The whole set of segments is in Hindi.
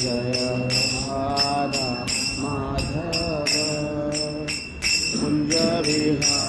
जय राधा माधव कुंज विहारी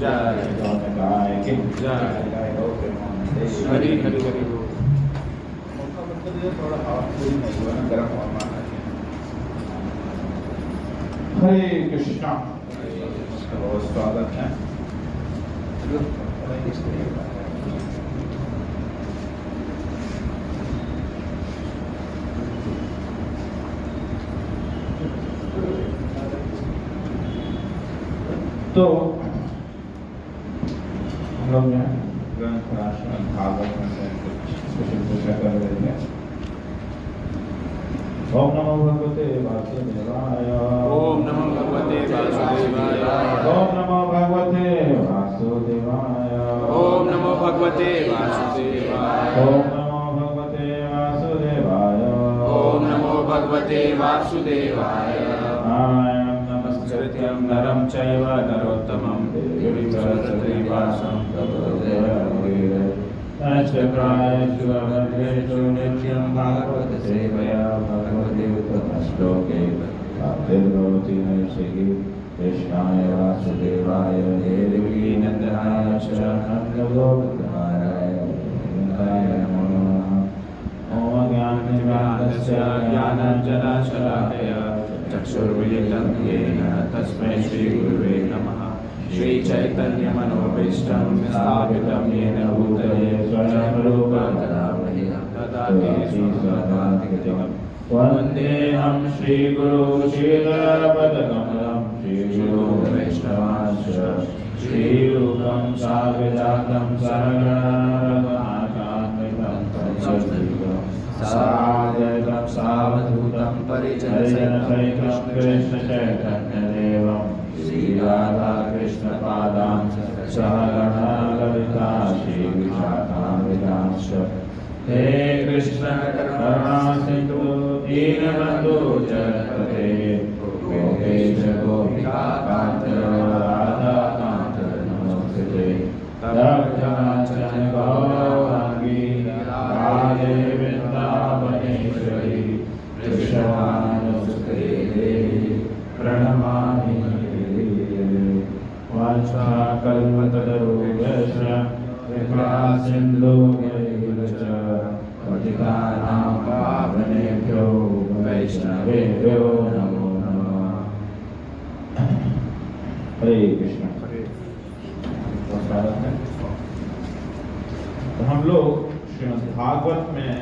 जय गौतगाय की जय हरि हरि हरि बोल। थोड़ा हवा पूरी नहीं हुआ ना, गर्म हवा मारना चाहिए। हरे कृष्णा। बहुत स्वागत है। तो हम लोग यहाँ ग्रंथ राष्ट्र भागवत में से कुछ स्पेशल पूजा कर रहे थे। ओम नमो भगवते वासुदेवाय। ओम नमो भगवते वासुदेवाय। ओम नमो भगवते वासुदेवाय। ओम नमो भगवते वासुदेवाय। ओम नमो भगवते वासुदेवाय। ओम नमो भगवते वासुदेवाय। नारायणं नमस्कृत्यं नरं चैव नरोत्तमं देवीं सरस्वतीं व्यासं ततो जयमुदीरये। नमश्चक्रायेषु अमृतेषु नित्यं भागवत सेवया भगवति उत्तमश्लोके भक्तिर्भवति नैषिकी। कृष्णाय वासुदेवाय देवकी नन्दनाय च नन्दगोपकुमाराय गोविन्दाय नमो नमः। ॐ ज्ञाननिर्वाणस्य ज्ञानाञ्जनशलाकया चक्षुर्मिलितं येन तस्मै श्रीगुरुवे नमः। श्रीचैतन्यमनोभीष्टं स्थापितं येन भूतले स्वयं रूपा तदा मह्यं ददाति स्वपदान्तिकम्। वन्देऽहं श्रीगुरु श्रीधरपदकमलं श्रीगुरु वैष्णवांश्च श्रीरूपं साग्रजातं सहगणरघुनाथान्वितं तत्सद्गुरुं साद्वैतं सावधूतं परिजनसहितं कृष्णचैतन्यदेवं श्रीराधाकृष्णपादां सहगणा ललिता श्रीविशाखान्वितांश्च। हे कृष्ण करुणा सिंधु दीनबन्धु जगत्पते गोपेश गोपिका कान्त राधाकान्त नमोस्तुते। तप्तकाञ्चन गौराङ्गी राधे वृन्दावनेश्वरी कृष्णानुसुते देवी प्रणमामि। वाञ्छाकल्पतरुभ्यश्च कृपा सिन्धुभ्यैव च पतितानां पावनेभ्यो वैष्णवेभ्यो नमो नमः। हरे कृष्ण। तो हम लोग श्रीमद् भागवत में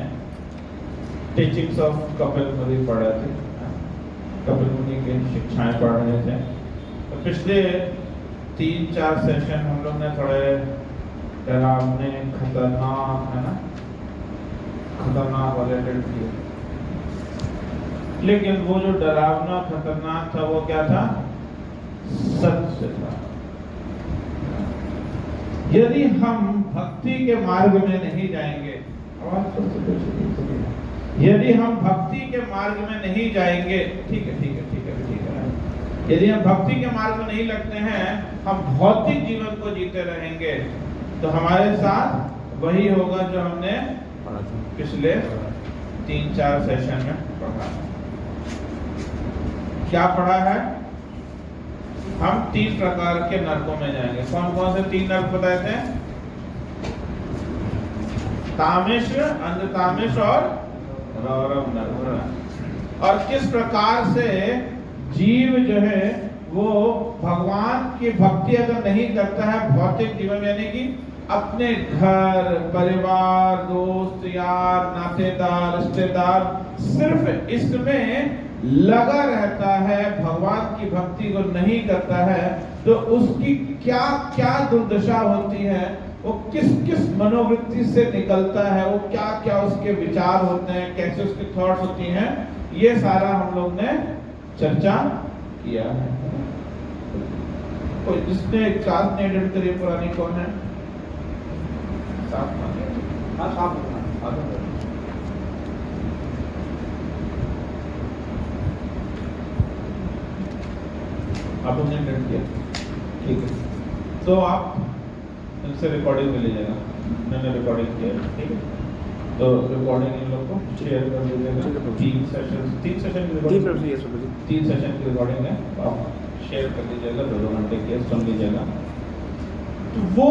टीचिंग्स ऑफ कपिल मुनि पढ़ रहे थे। कपिल मुनि की शिक्षाएं पढ़ रहे थे। तो पिछले 3-4 सेशन हम लोग ने थोड़े डरावने खतरनाक, है ना, खतरनाक वाले किए। लेकिन वो जो डरावना खतरनाक था वो क्या था? सत्य था। यदि हम भक्ति के मार्ग में नहीं जाएंगे, यदि हम भक्ति के मार्ग में नहीं जाएंगे, ठीक है, यदि हम भक्ति के मार्ग में नहीं लगते हैं, हम भौतिक जीवन को जीते रहेंगे, तो हमारे साथ वही होगा जो हमने पिछले 3-4 सेशन में पढ़ा। क्या पढ़ा है? हम 3 प्रकार के नरकों में जाएंगे। कौन कौन से 3 नरक बताए थे? तामिश, अंधतामिश और रौरव नरक। और किस प्रकार से जीव जो है वो भगवान की भक्ति अगर नहीं करता है भौतिक जीवन में, यानी कि अपने घर परिवार दोस्त यार नातेदार रिश्तेदार सिर्फ इसमें लगा रहता है, भगवान की भक्ति को नहीं करता है, तो उसकी क्या क्या दुर्दशा होती है, वो किस किस मनोवृत्ति से निकलता है, वो क्या क्या उसके विचार होते हैं, कैसे उसकी थॉट्स होती हैं, ये सारा हम लोग ने चर्चा किया है। कोई जिसने क्लास ने अटेंड करी पुरानी कौन है? आप हमने अटेंड किया, ठीक है। तो आप इनसे रिकॉर्डिंग में ले जाएगा, मैंने रिकॉर्डिंग किया, ठीक है। तो रिकॉर्डिंग इन लोग को शेयर कर दीजिएगा। 3 सेशन की रिकॉर्डिंग है, आप शेयर कर दीजिएगा। 2-2 घंटे की सुन लीजिएगा। तो वो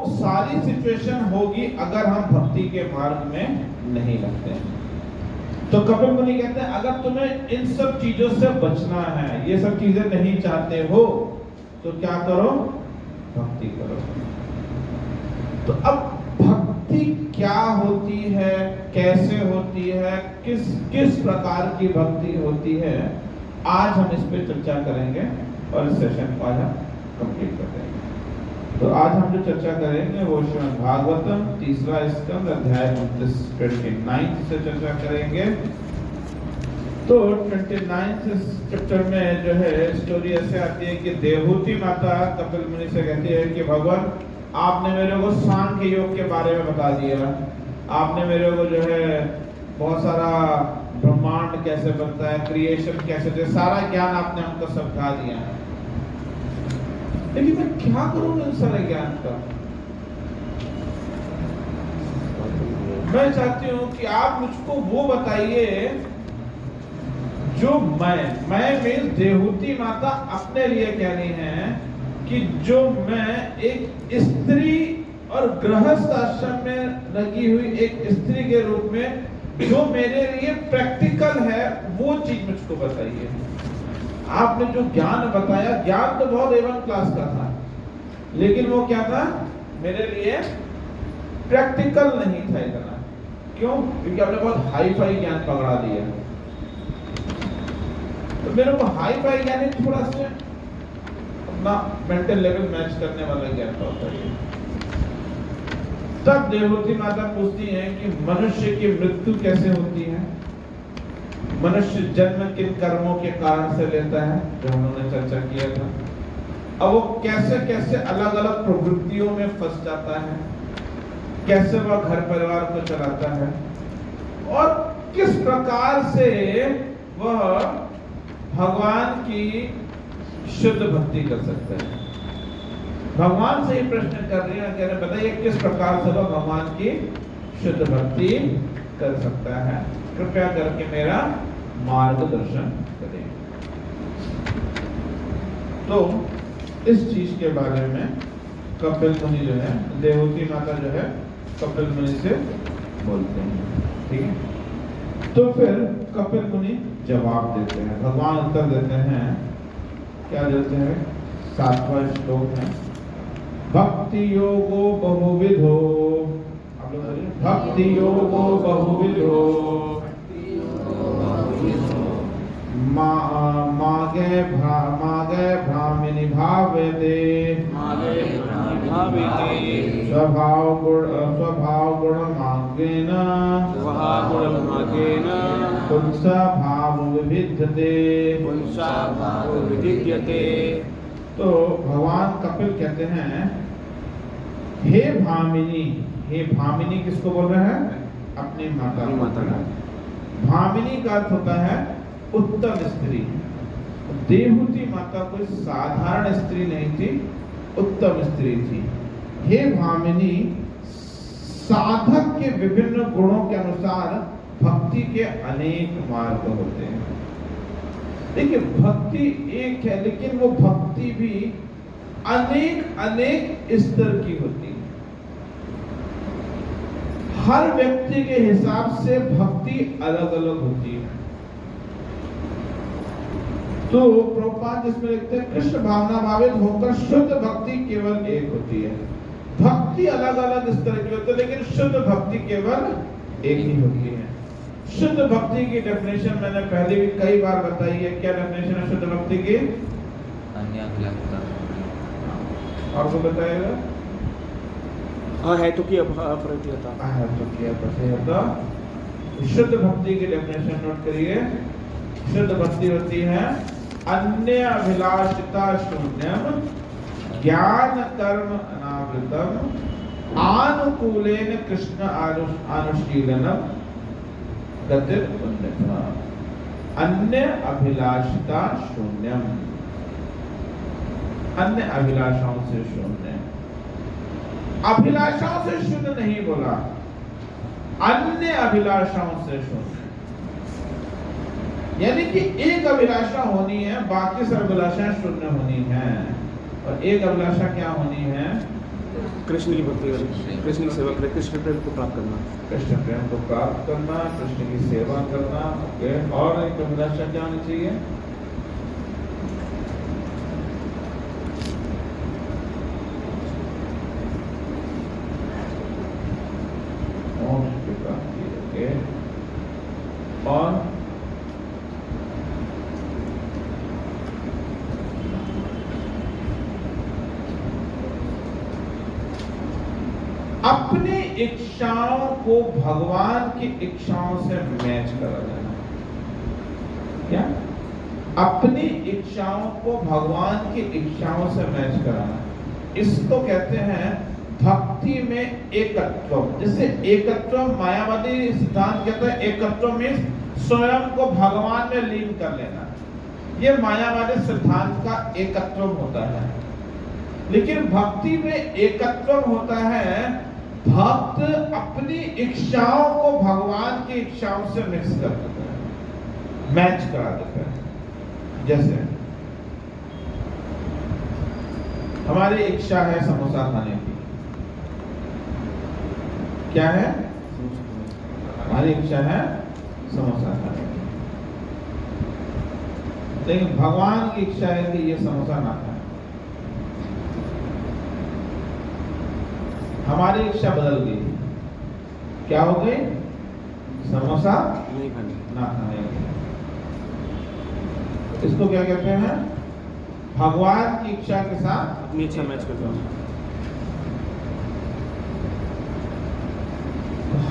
सारी सिचुएशन होगी अगर हम भक्ति के मार्ग में नहीं लगते हैं। तो कपिल मुनि कहते हैं अगर तुम्हें इन सब चीजों से बचना है, ये सब चीजें नहीं चाहते हो, तो क्या करो? भक्ति करो। तो अब भक्ति क्या होती है, कैसे होती है, किस प्रकार की भक्ति होती है, आज हम इस पे चर्चा करेंगे और इस सेशन को आज हम कंप्लीट कर देंगे। तो आज हम जो चर्चा करेंगे वो श्रीमद् भागवतम 3रा स्कंद अध्याय 29 से चर्चा करेंगे। तो 29 चैप्टर में जो है स्टोरी ऐसे आती है कि देवहूति माता कपिल मुनि से कहती है कि भगवान आपने मेरे को सांख्य योग के बारे में बता दिया, आपने मेरे को जो है बहुत सारा ब्रह्मांड कैसे बनता है, क्रिएशन कैसे होता है, सारा ज्ञान आपने हमको समझा दिया है, लेकिन मैं क्या करूं इन सारे ज्ञान का? मैं चाहती हूं कि आप मुझको वो बताइए जो मैं मीन्स देवहूति माता अपने लिए कह रही है कि जो मैं एक स्त्री और गृहस्थ आश्रम में लगी हुई एक स्त्री के रूप में जो मेरे लिए प्रैक्टिकल है वो चीज मुझको बताइए। आपने जो ज्ञान बताया, ज्ञान तो बहुत A1 क्लास का था, लेकिन वो क्या था? मेरे लिए प्रैक्टिकल नहीं था इतना। क्यों? क्योंकि आपने बहुत हाई फाई ज्ञान पकड़ा दिया। तो मेरे को हाई फाई ज्ञान थोड़ा सा अपना मेंटल लेवल मैच करने वाला ज्ञान होता है। तब देवहूति माता पूछती है कि मनुष्य की मृत्यु कैसे होती है, मनुष्य जन्म किन कर्मों के कारण से लेता है, जो हमने चर्चा किया था। अब वो कैसे कैसे अलग अलग प्रवृत्तियों में फंस जाता है, कैसे वह घर परिवार को चलाता है और किस प्रकार से वह भगवान की शुद्ध भक्ति कर सकता है। भगवान से ही प्रश्न कर रही है, कह रहे बताइए किस प्रकार से वह भगवान की शुद्ध भक्ति कर सकता है, कृपया करके मेरा मार्गदर्शन करें। तो इस चीज के बारे में कपिल मुनि जो है, देवहूति माता जो है कपिल मुनि से बोलते हैं, ठीक है। तो फिर कपिल मुनि जवाब देते हैं, भगवान उत्तर देते हैं। क्या देते हैं? 7वां श्लोक है, भक्ति योगो बहुविधो, आप लोग बोलिए, भक्ति योगो बहुविधो मागे भ्रामिनि भावते स्वभाव गुण मार्गेण पुंसा भाव विविध्यते। तो भगवान कपिल कहते हैं, हे भामिनी, हे भामिनी किसको बोल रहे हैं? अपनी माता का। भामिनी का अर्थ होता है उत्तम स्त्री। देवहूति माता कोई साधारण स्त्री नहीं थी, उत्तम स्त्री थी। हे भामिनी, साधक के विभिन्न गुणों के अनुसार भक्ति के अनेक मार्ग होते हैं। देखिए भक्ति एक है, लेकिन वो भक्ति भी अनेक स्तर की होती है। हर व्यक्ति के हिसाब से भक्ति अलग अलग होती है। तो प्रभुपाद जिसमें लिखते हैं, कृष्ण भावना भावित होकर शुद्ध भक्ति केवल एक होती है। भक्ति अलग अलग स्तर की होती है, लेकिन शुद्ध भक्ति केवल एक ही होती है। शुद्ध भक्ति की डेफिनेशन मैंने पहले भी कई बार बताई है। क्या डेफिनेशन है शुद्ध भक्ति की? आपको बताएगा? है तो की अप्रतिहता, है तो की अप्रतिहता। शुद्ध भक्ति की डेफिनेशन नोट करिए। शुद्ध भक्ति होती है अन्य अभिलाषिता शून्यम ज्ञान कर्म अनावृतम आनुकूलेन कृष्ण अनुशीलनम गतिर उन्नता। अन्य अभिलाषिता शून्यम, अन्य अभिलाषाओं से शून्य। अभिलाषाओं से शून्य नहीं बोला, अन्य अभिलाषाओं से शून्य। यानी कि एक अभिलाषा होनी है, बाकी सब अभिलाषाएं शून्य होनी है। और एक अभिलाषा क्या होनी है? कृष्ण की भक्ति करना, कृष्ण की सेवा करें, कृष्ण प्रेम को प्राप्त करना। कृष्ण प्रेम को प्राप्त करना, कृष्ण की सेवा करना। ओके, और एक अभिलाषा क्या होनी चाहिए? मोक्ष की प्राप्ति। ओके, और अपनी इच्छाओं को भगवान की इच्छाओं से मैच करा जाना। क्या? अपनी इच्छाओं को भगवान की इच्छाओं से मैच कराना, इसको कहते हैं भक्ति में एकत्व। जैसे एकत्व मायावादी सिद्धांत कहता है, एकत्व मीन्स स्वयं को भगवान में लीन कर लेना। ये मायावादी सिद्धांत का एकत्व होता है। लेकिन भक्ति में एकत्व होता है, भक्त अपनी इच्छाओं को भगवान की इच्छाओं से मिक्स कर देता है, मैच करा देता है। जैसे हमारी इच्छा है समोसा खाने की। क्या है? हमारी इच्छा है समोसा खाने की, लेकिन भगवान की इच्छा है कि ये समोसा ना खाए। हमारी इच्छा बदल गई, क्या हो गई? समोसा नहीं खाने, ना खाने। इसको क्या कहते हैं? भगवान की इच्छा के साथ अपनी इच्छा मैच करना।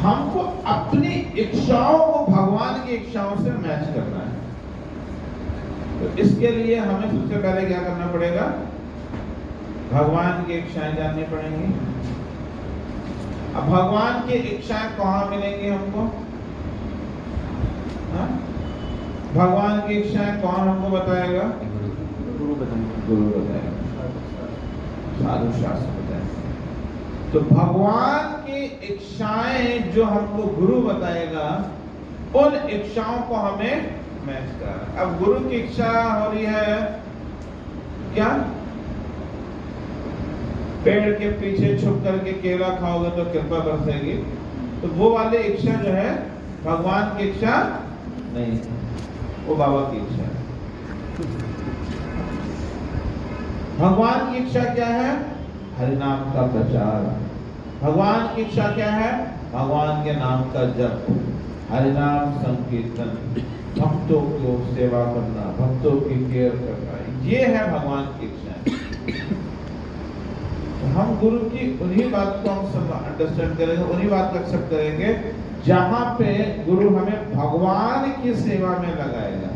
हमको अपनी इच्छाओं को भगवान की इच्छाओं से मैच करना है। तो इसके लिए हमें सबसे पहले क्या करना पड़ेगा? भगवान की इच्छाएं जाननी पड़ेंगी। अब भगवान की इच्छाएं कहाँ मिलेंगी हमको? हाँ? भगवान की इच्छाएं कौन हमको बताएगा? गुरु बताएंगे। गुरु बताएगा, साधु शास्त्र बताएगा। तो भगवान की इच्छाएं जो हमको गुरु बताएगा, उन इच्छाओं को हमें मैच करना। अब गुरु की इच्छा हो रही है क्या? पेड़ के पीछे छुप करके केला खाओगे तो कृपा बरसेगी। तो वो वाली इच्छा जो है भगवान की इच्छा नहीं, वो बाबा की इच्छा है। भगवान की इच्छा क्या है? हरिनाम का प्रचार। भगवान की इच्छा क्या है? भगवान के नाम का जप, हरिनाम संकीर्तन, भक्तों को सेवा करना, भक्तों की केयर करना। ये है भगवान की इच्छा। हम गुरु की उन्हीं बात को हम अंडरस्टैंड करेंगे, उन्हीं बात को एक्सेप्ट करेंगे जहां पे गुरु हमें भगवान की सेवा में लगाएगा।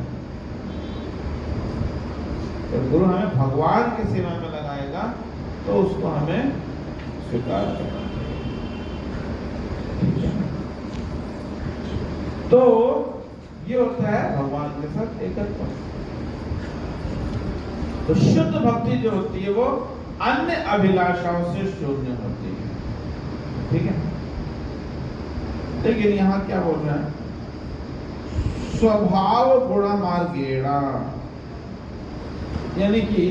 तो गुरु हमें भगवान की सेवा में लगाएगा तो उसको हमें स्वीकार करना चाहिए। तो ये होता है भगवान के साथ एकत्व। तो शुद्ध भक्ति जो होती है वो अन्य अभिलाषाओं से शून्य होती है। ठीक है, लेकिन यहां क्या बोल रहा है? स्वभाव गुण मार्गेणा, यानी कि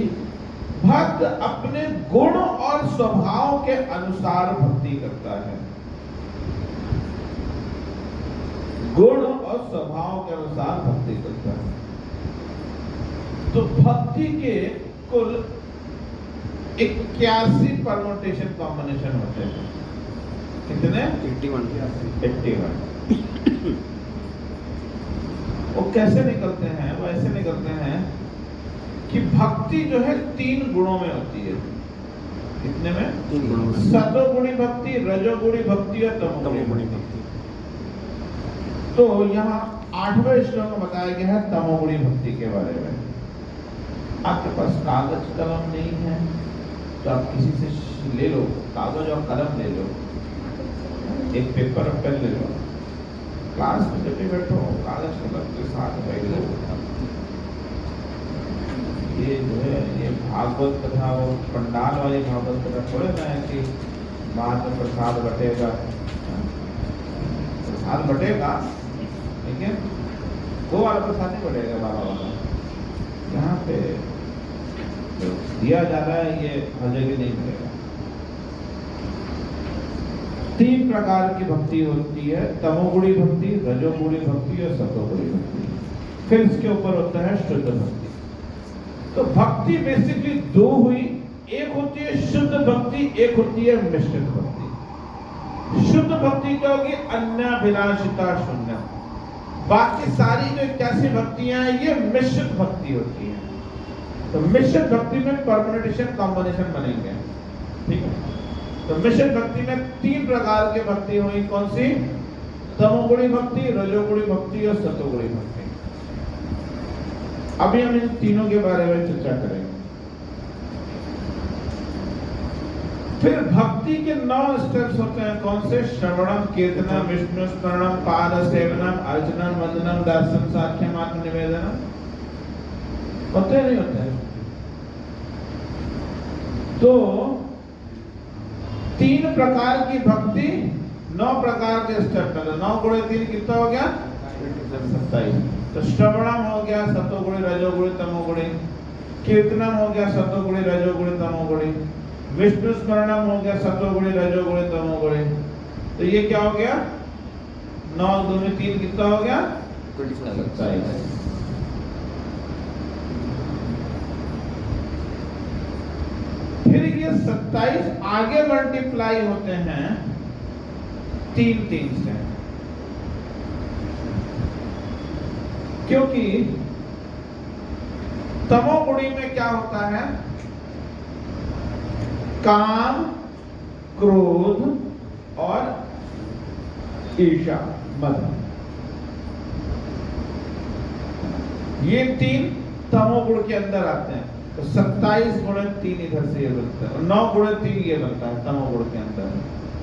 भक्त अपने गुण और स्वभाव के अनुसार भक्ति करता है। गुण और स्वभाव के अनुसार भक्ति करता है। तो भक्ति के कुल 81 परम्यूटेशन कॉम्बिनेशन होते हैं। कितने? 81। वो कैसे निकलते हैं? वो ऐसे निकलते हैं कि भक्ति जो है 3 गुणों में होती है। कितने में? 3 गुणों में। सतोगुणी भक्ति, रजोगुणी भक्ति और तमोगुणी भक्ति। तो यहाँ 8वें श्लोक में बताया गया है तमोगुणी भक्ति के बारे में। आपके पास कागज कलम नहीं है तो आप किसी से ले लो, कागज और कलम ले लो, एक पेपर और पेन ले लो। क्लास में जब भी बैठो कागज कलम के साथ बैठ लो। ये जो है ये भागवत कथा, वो पंडाल वाली भागवत कथा थोड़े ना है कि बाद में प्रसाद बटेगा। प्रसाद बटेगा लेकिन वो वाला प्रसाद नहीं बटेगा बाबा वाला। यहाँ पे तो दिया जा रहा है, ये हर जगह नहीं मिलेगा। तीन प्रकार की भक्ति होती है, तमोगुणी भक्ति, रजोगुणी भक्ति और सतोगुणी भक्ति। फिर इसके ऊपर होता है शुद्ध भक्ति। तो भक्ति बेसिकली दो हुई, एक होती है शुद्ध भक्ति, एक होती है मिश्रित भक्ति। शुद्ध भक्ति क्या होगी? अन्याभिलाषिता शून्य। बाकी सारी जो 81 भक्तियां हैं ये मिश्रित भक्ति होती है। तो मिश्रित भक्ति में परम्यूटेशन कॉम्बिनेशन बनेंगे, ठीक है। तो मिश्रित भक्ति में तीन प्रकार की भक्ति हुई, कौन सी? तमोगुणी भक्ति, रजोगुणी भक्ति और सतोगुणी भक्ति। अभी हम इन तीनों के बारे में चर्चा करेंगे। फिर भक्ति के 9 स्टेप्स होते हैं, कौन से? श्रवणम, कीर्तनम, विष्णु स्मरणम, पाद सेवनम, अर्चनम, वंदनम, दास्यम, साख्यम, आत्म निवेदनम। होते नहीं होते हैं? तो 3 प्रकार की भक्ति, 9 प्रकार के स्टेप में। 9 गुणे 3 कितना हो गया? 27। तो श्रवणम हो गया सतोगुणी, रजोगुणी, तमोगुणी। कीर्तनम हो गया सतोगुणी, रजोगुणी, तमोगुणी। विष्णु स्मरणम हो गया सतोगुणी, रजोगुणी, तमोगुणी। तो ये क्या हो गया? 9 दूनी 3 कितना हो गया? 27। फिर ये 27 आगे मल्टीप्लाई होते हैं 3 से, क्योंकि तमोगुणी में क्या होता है? काम, क्रोध और ईर्ष्या, मद। ये 3 तमोगुण के अंदर आते हैं। तो 27 गुणे 3 इधर से ये बनता है और 9 गुणे 3 ये बनता है तमोगुण के अंदर,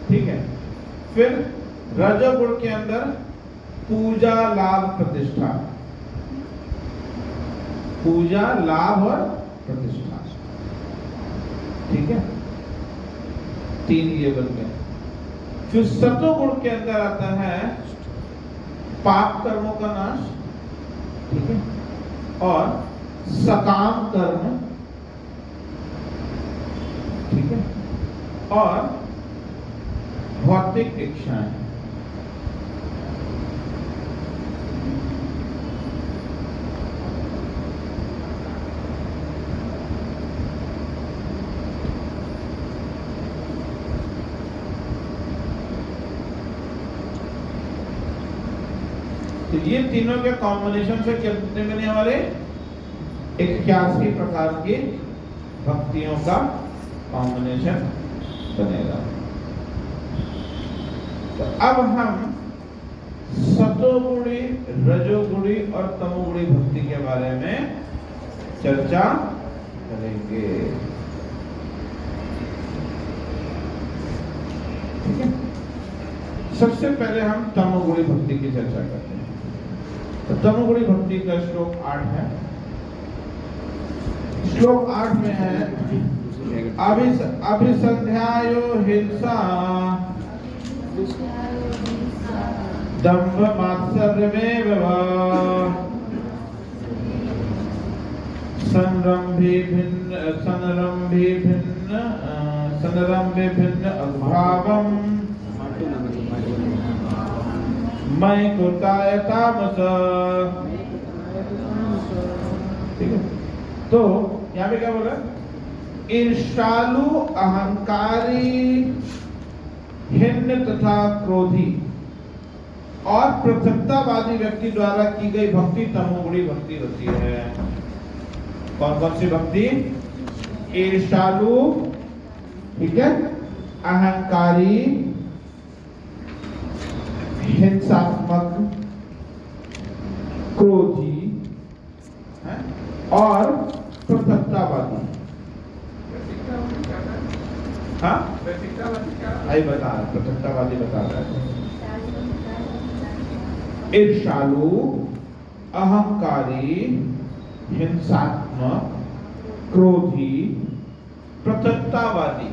ठीक है। फिर रजोगुण के अंदर पूजा, लाभ, प्रतिष्ठा। पूजा, लाभ और प्रतिष्ठा, ठीक है। 3 ये बन गए। फिर सतोगुण के अंदर आता है पाप कर्मों का नाश, ठीक है, और सकाम कर्म, ठीक है, और भौतिक इच्छाएं। तो ये तीनों के कॉम्बिनेशन से कितने बने हमारे? 81 प्रकार की भक्तियों का कॉम्बिनेशन बनेगा। तो अब हम सतोगुणी, रजोगुणी और तमोगुणी भक्ति के बारे में चर्चा करेंगे, ठीक है। सबसे पहले हम तमोगुणी भक्ति की चर्चा करते हैं। तो तमोगुणी भक्ति का श्लोक 8 है। श्लोक 8 में है अभिसंध्यायो हिंसा दंभ मात्सर्यमेव वा संरंभे भिन्न अभावम मयि कृताय तामस। ठीक है। तो यहाँ पे क्या बोला? ईर्ष्यालु, अहंकारी, हिन्न तथा क्रोधी और पृथकतावादी व्यक्ति द्वारा की गई भक्ति तमोगुणी भक्ति होती है। कौन कौन सी भक्ति? ईर्ष्यालु, ठीक है, अहंकारी, हिंसात्मक, क्रोधी है और पृथकतावादी। हाँ, आई बता, पृथकतावादी बता रहा है। ईर्ष्यालु, अहंकारी, हिंसात्मक, क्रोधी, पृथकतावादी।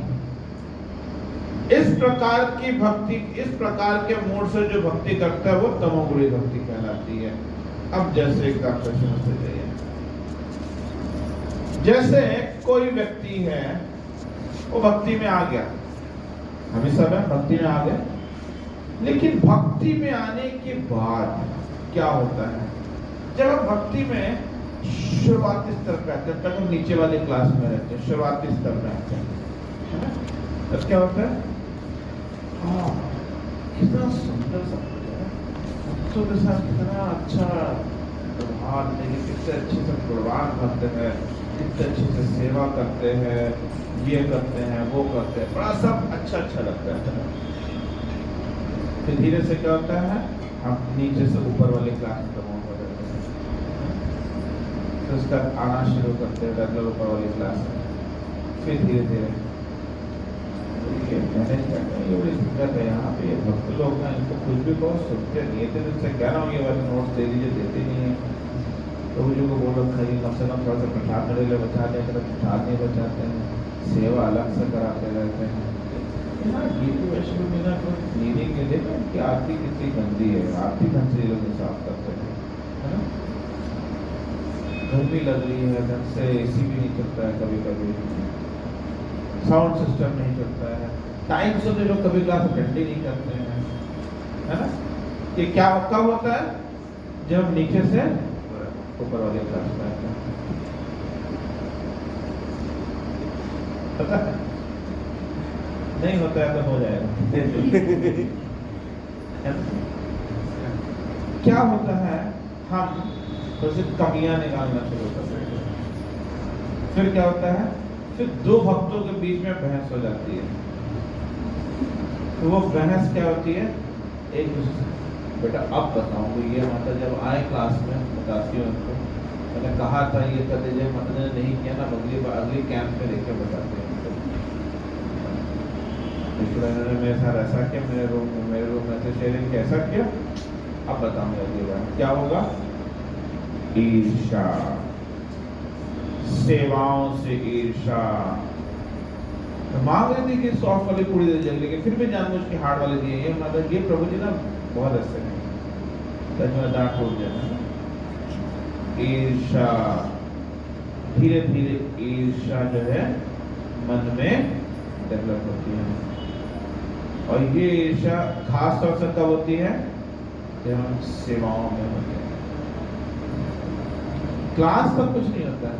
इस प्रकार की भक्ति, इस प्रकार के मूड से जो भक्ति करता है वो तमोगुणी भक्ति कहलाती है। अब जैसे एक प्रश्न से जाइए, जैसे कोई व्यक्ति है वो भक्ति में आ गया, हम इस समय भक्ति में आ गए, लेकिन भक्ति में आने के बाद क्या होता है? जब हम भक्ति में शुरुआती स्तर पे आते हैं, तब हम नीचे वाले क्लास में रहते हैं, शुरुआती स्तर में आते हैं, है ना? तब क्या होता है? कितना सुंदर सा भक्तों के साथ कितना अच्छा व्यवहार देंगे, कितने अच्छे से कुर्बान करते हैं, कितने अच्छे से सेवा करते हैं, ये करते हैं, वो करते हैं, बड़ा सब अच्छा अच्छा लगता है। फिर धीरे से क्या होता है? हम नीचे से ऊपर वाले क्लास में प्रमोट हो जाते हैं, तो उसका आना शुरू करते हैं रेगुलर ऊपर वाली क्लास में। फिर धीरे धीरे मैंने क्या ये बड़ी दिक्कत है यहाँ पे, भक्त लोग ना इनको कुछ भी बहुत सुनते नहीं है, तो कह रहा हूँ ये वाले नोट्स दे दीजिए, देते नहीं है। प्रभु जी को बोल रखा है कम से कम थोड़ा सा प्रसाद मेरे लिए बचा दें, अगर प्रसाद नहीं बचाते हैं, सेवा अलग से कराते रहते हैं। यहाँ गीत वैष्णव में ना कोई मीनिंग नहीं देगा कि आरती कितनी गंदी है, आरती ढंग से लोग साफ करते हैं, है ना? गर्मी लग रही है, ढंग से एसी भी नहीं चलता है, कभी कभी साउंड सिस्टम नहीं चलता है, टाइम से तो लोग कभी क्लास अटेंड ही नहीं करते हैं, है ना? ये क्या कब होता है? जब नीचे से ऊपर वाले क्लास में आते हैं, पता है? नहीं होता है तो हो जाएगा। क्या होता है? हम तो सिर्फ कमियां निकालना शुरू करते हैं। फिर क्या होता है? फिर दो भक्तों के बीच में बहस हो जाती है। तो वो बहस क्या होती है? एक दूसरे से, बेटा अब बताऊंगी, ये माता जब आए क्लास में बताती हूँ उनको, मैंने कहा था ये कर दीजिए, माता ने नहीं किया ना, अगली कैंप में लेकर बताते हैं। इन्होंने मेरे साथ ऐसा किया, मेरे रूम में से शेयरिंग कैसा किया, अब बताऊंगा अगली बार क्या होगा। ईर्ष्या, सेवाओं से ईर्ष्या। मांग रही थी कि सॉफ्ट वाली पूरी दे जाएगी, लेकिन फिर भी जानबूझ के हार्ड वाले दिए। ये मतलब ये प्रभु जी ना बहुत ऐसे हैं, मेरा दांत टूट जाना। ईर्ष्या, धीरे धीरे ईर्ष्या जो है मन में डेवलप होती है, और ये ईर्ष्या खास तौर से कब होती है? जब हम सेवाओं में होते हैं। क्लास तक कुछ नहीं होता है,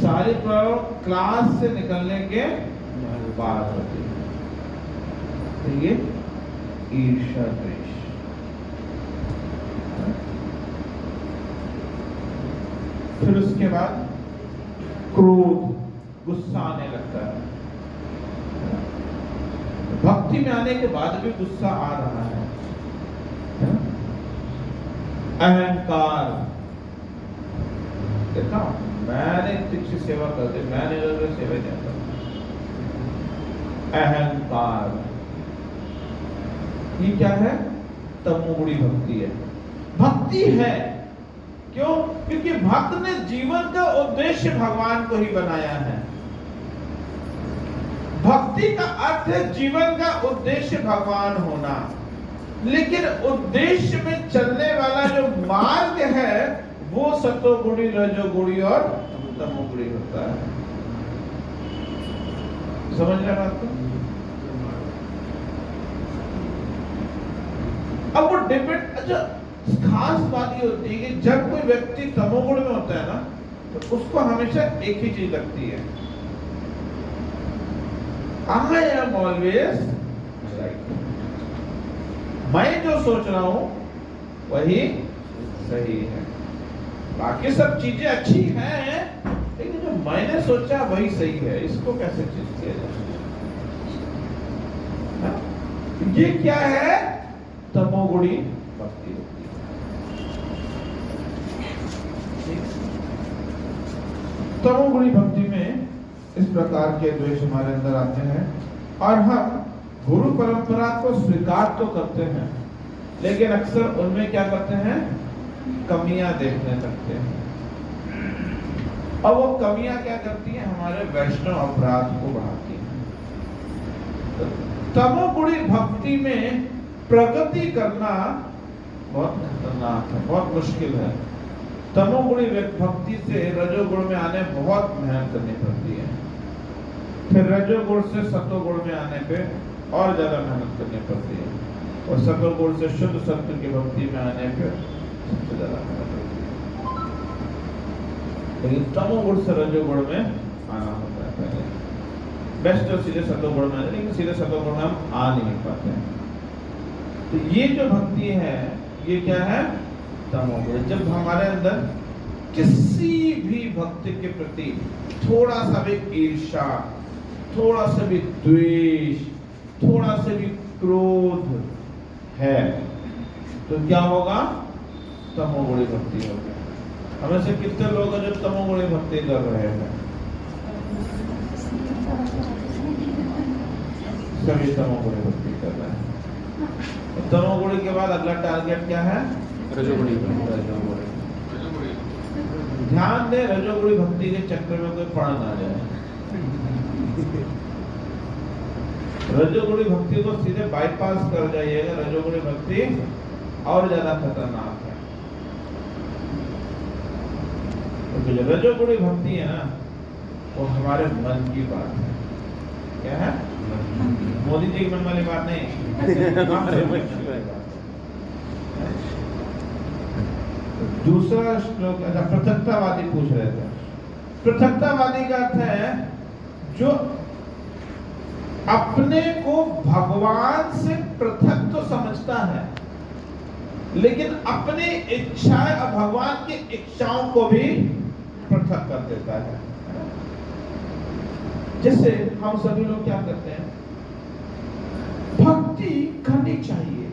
सारी प्रॉब्लम क्लास से निकलने के बाद होती है। तो ये ईर्ष्या द्वेष। फिर उसके बाद क्रोध, गुस्सा आने लगता है। भक्ति में आने के बाद भी गुस्सा आ रहा है। अहंकार, देखा मैंने इतनी सेवा कर दी, मैंने सेवा नहीं करता। अहंकार, ये क्या है? तमोगुणी भक्ति है। भक्ति है क्यों? क्योंकि भक्त ने जीवन का उद्देश्य भगवान को ही बनाया है। भक्ति का अर्थ है जीवन का उद्देश्य भगवान होना, लेकिन उद्देश्य में चलने वाला जो मार्ग है वो सतोगुणी, रजोगुणी और तमोगुणी होता है। समझ रहे बात को? अब वो डिपेंड, अच्छा खास बात ये होती है कि जब कोई व्यक्ति तमोगुण में होता है ना, तो उसको हमेशा एक ही चीज लगती है, I am always right. मैं जो सोच रहा हूं वही सही है। बाकी सब चीजें अच्छी हैं, लेकिन जो मैंने सोचा वही सही है, इसको कैसे चीज किया जाए? ये क्या है? तमोगुणी भक्ति होती है। तमोगुणी भक्ति में इस प्रकार के द्वेष हमारे अंदर आते हैं, और हम गुरु परंपरा को स्वीकार तो करते हैं, लेकिन अक्सर उनमें क्या करते हैं? कमियां देखने लगते हैं। और वो कमियां क्या करती हैं? हमारे वैष्णव अपराध को बढ़ाती हैं। तमोगुणी भक्ति में प्रगति करना बहुत खतरनाक है, बहुत मुश्किल है। तमोगुणी भक्ति से रजोगुण में आने बहुत मेहनत करनी पड़ती है, फिर रजोगुण से सतोगुण में आने पे और ज्यादा मेहनत करनी पड़ती है, और सत्व गुण से शुद्ध सत्व की भक्ति में आने पे सबसे ज्यादा मेहनत होती है। लेकिन तमोगुण से रजोगुण में आना होता है पहले। बेस्ट तो सीधे सत्वगुण में, लेकिन सीधे सत्वगुण में हम आ नहीं पाते हैं। तो ये जो भक्ति है ये क्या है? तमोगुण। जब हमारे अंदर किसी भी भक्ति के प्रति थोड़ा सा भी ईर्ष्या, थोड़ा सा भी द्वेष, थोड़ा सा भी क्रोध है तो क्या होगा? तमोगुणी भक्ति होगी। हमें से कितने लोग हैं जो तमोगुणी भक्ति कर रहे हैं? सभी तमोगुणी भक्ति कर रहे हैं। तमोगुणी के बाद अगला टारगेट क्या है? रजोगुणी। रजोगुणी। ध्यान दे, रजोगुणी भक्ति के चक्कर में कोई पड़ ना जाए। रजोगुणी भक्ति को सीधे बाईपास कर जाइएगा। रजोगुणी भक्ति और ज्यादा खतरनाक है। तो जो रजोगुणी भक्ति है ना, वो हमारे मन की बात है। क्या है? मोदी जी की मन वाली बात नहीं। दूसरा श्लोक, पृथकतावादी पूछ रहे थे। पृथकतावादी का अर्थ है जो अपने को भगवान से पृथक तो समझता है, लेकिन अपनी इच्छाएं और भगवान की इच्छाओं को भी पृथक कर देता है। जैसे हम सभी लोग क्या करते हैं? भक्ति करनी चाहिए,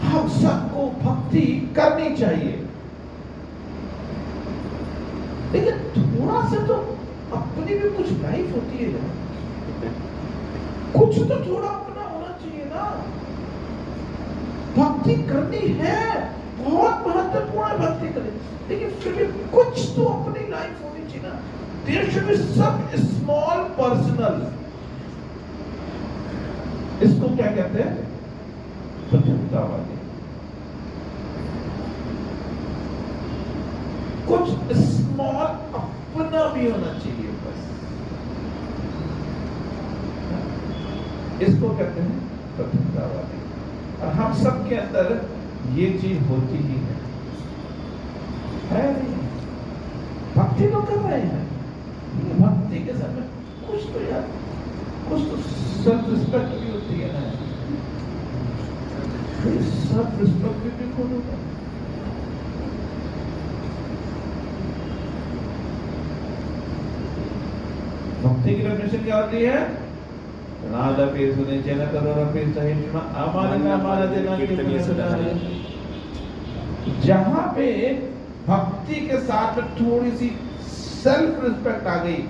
हम सबको भक्ति करनी चाहिए, लेकिन थोड़ा सा तो अपनी भी कुछ लाइफ होती है ना, कुछ तो थोड़ा अपना होना चाहिए ना। भक्ति करनी है, बहुत महत्वपूर्ण भक्ति करनी, लेकिन फिर भी कुछ तो अपनी लाइफ होनी चाहिए ना। There should be some small personal। इसको क्या कहते हैं? पृथकतावादी। कुछ स्मॉल अपना भी होना चाहिए बस। इसको कहते हैं पृथकतावादी। और हम सब के अंदर ये चीज होती ही है नहीं? भक्ति तो कर रहे हैं, भक्ति के समय कुछ तो यार, कुछ तो सेल्फ रिस्पेक्ट भी होती है ना। सेल्फ रिस्पेक्ट भी कौन होता है? भक्ति की डेफिनेशन क्या होती है? नादपि सुनिचेन करोरपि सहिष्णुना अमानिना मानदेना कीर्तनीय सदाहरि। जहां पे भक्ति के साथ में थोड़ी सी सेल्फ रिस्पेक्ट आ गई,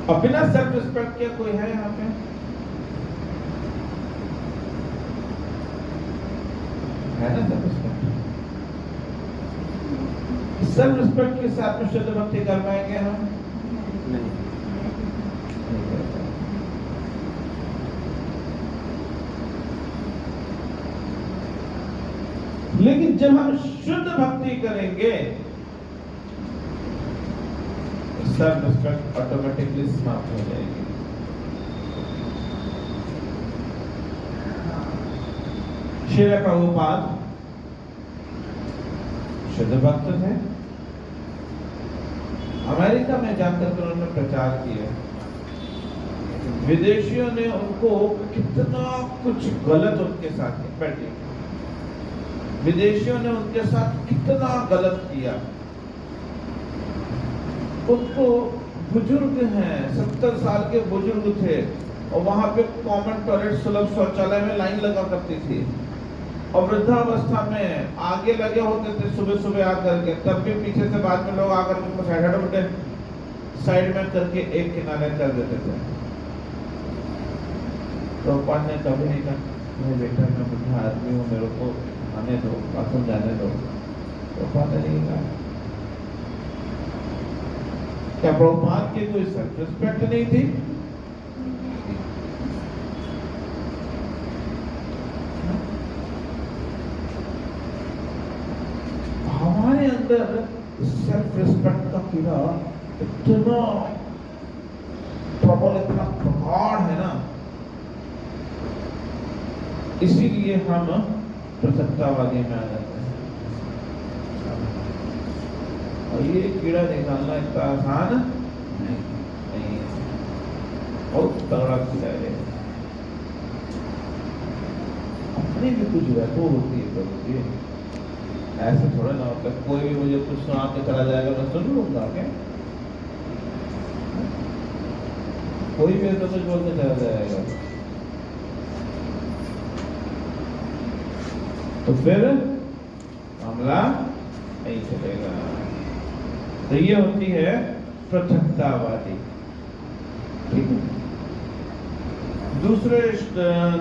और बिना सेल्फ रिस्पेक्ट के कोई है यहाँ पे? है ना सेल्फ रिस्पेक्ट? सेल्फ रिस्पेक्ट के साथ में शुद्ध भक्ति कर पाएंगे हम? नहीं। लेकिन जब हम शुद्ध भक्ति करेंगे, सेल्फ रिस्पेक्ट ऑटोमेटिकली समाप्त हो जाएगी। श्रील प्रभुपाद शुद्ध भक्त थे। अमेरिका में जाकर उन्होंने प्रचार किया। विदेशियों ने उनको कितना कुछ गलत उनके साथ बैठे, विदेशियों ने उनके साथ कितना गलत किया। उनको बुजुर्ग हैं, 70 साल के बुजुर्ग थे, और वहां पे कॉमन टॉयलेट, सुलभ शौचालय में लाइन लगा करती थी, और वृद्धावस्था में आगे लगे होते थे सुबह सुबह आकर के, तब भी पीछे से बाद में लोग आकर के उनको साइड में करके एक किनारे कर देते थे। तो पान ने कभी नहीं कहा, मैं बेटा मैं बुढ़ा आदमी हूँ, मेरे को आने दो, बाथरूम जाने दो। तो पान ने नहीं कहा। क्या प्रभुपाद की कोई सेल्फ रिस्पेक्ट नहीं थी? हमारे अंदर सेल्फ रिस्पेक्ट का कीड़ा इतना प्रबल, इतना प्रगाढ़ है ना, इसीलिए हम पृथकतावादी में आ जाते हैं। और ये कीड़ा निकालना इतना आसान नहीं है, बहुत तगड़ा कीड़ा है। अपनी भी कुछ वैसे होती है प्रभु जी, ऐसे थोड़ा ना होता है कोई भी मुझे कुछ सुना के चला जाएगा मैं सुन लूंगा क्या? कोई भी ऐसा कुछ बोल के चला जाएगा तो फिर मामला नहीं चलेगा। तो ये होती है पृथकतावादी। ठीक है, दूसरे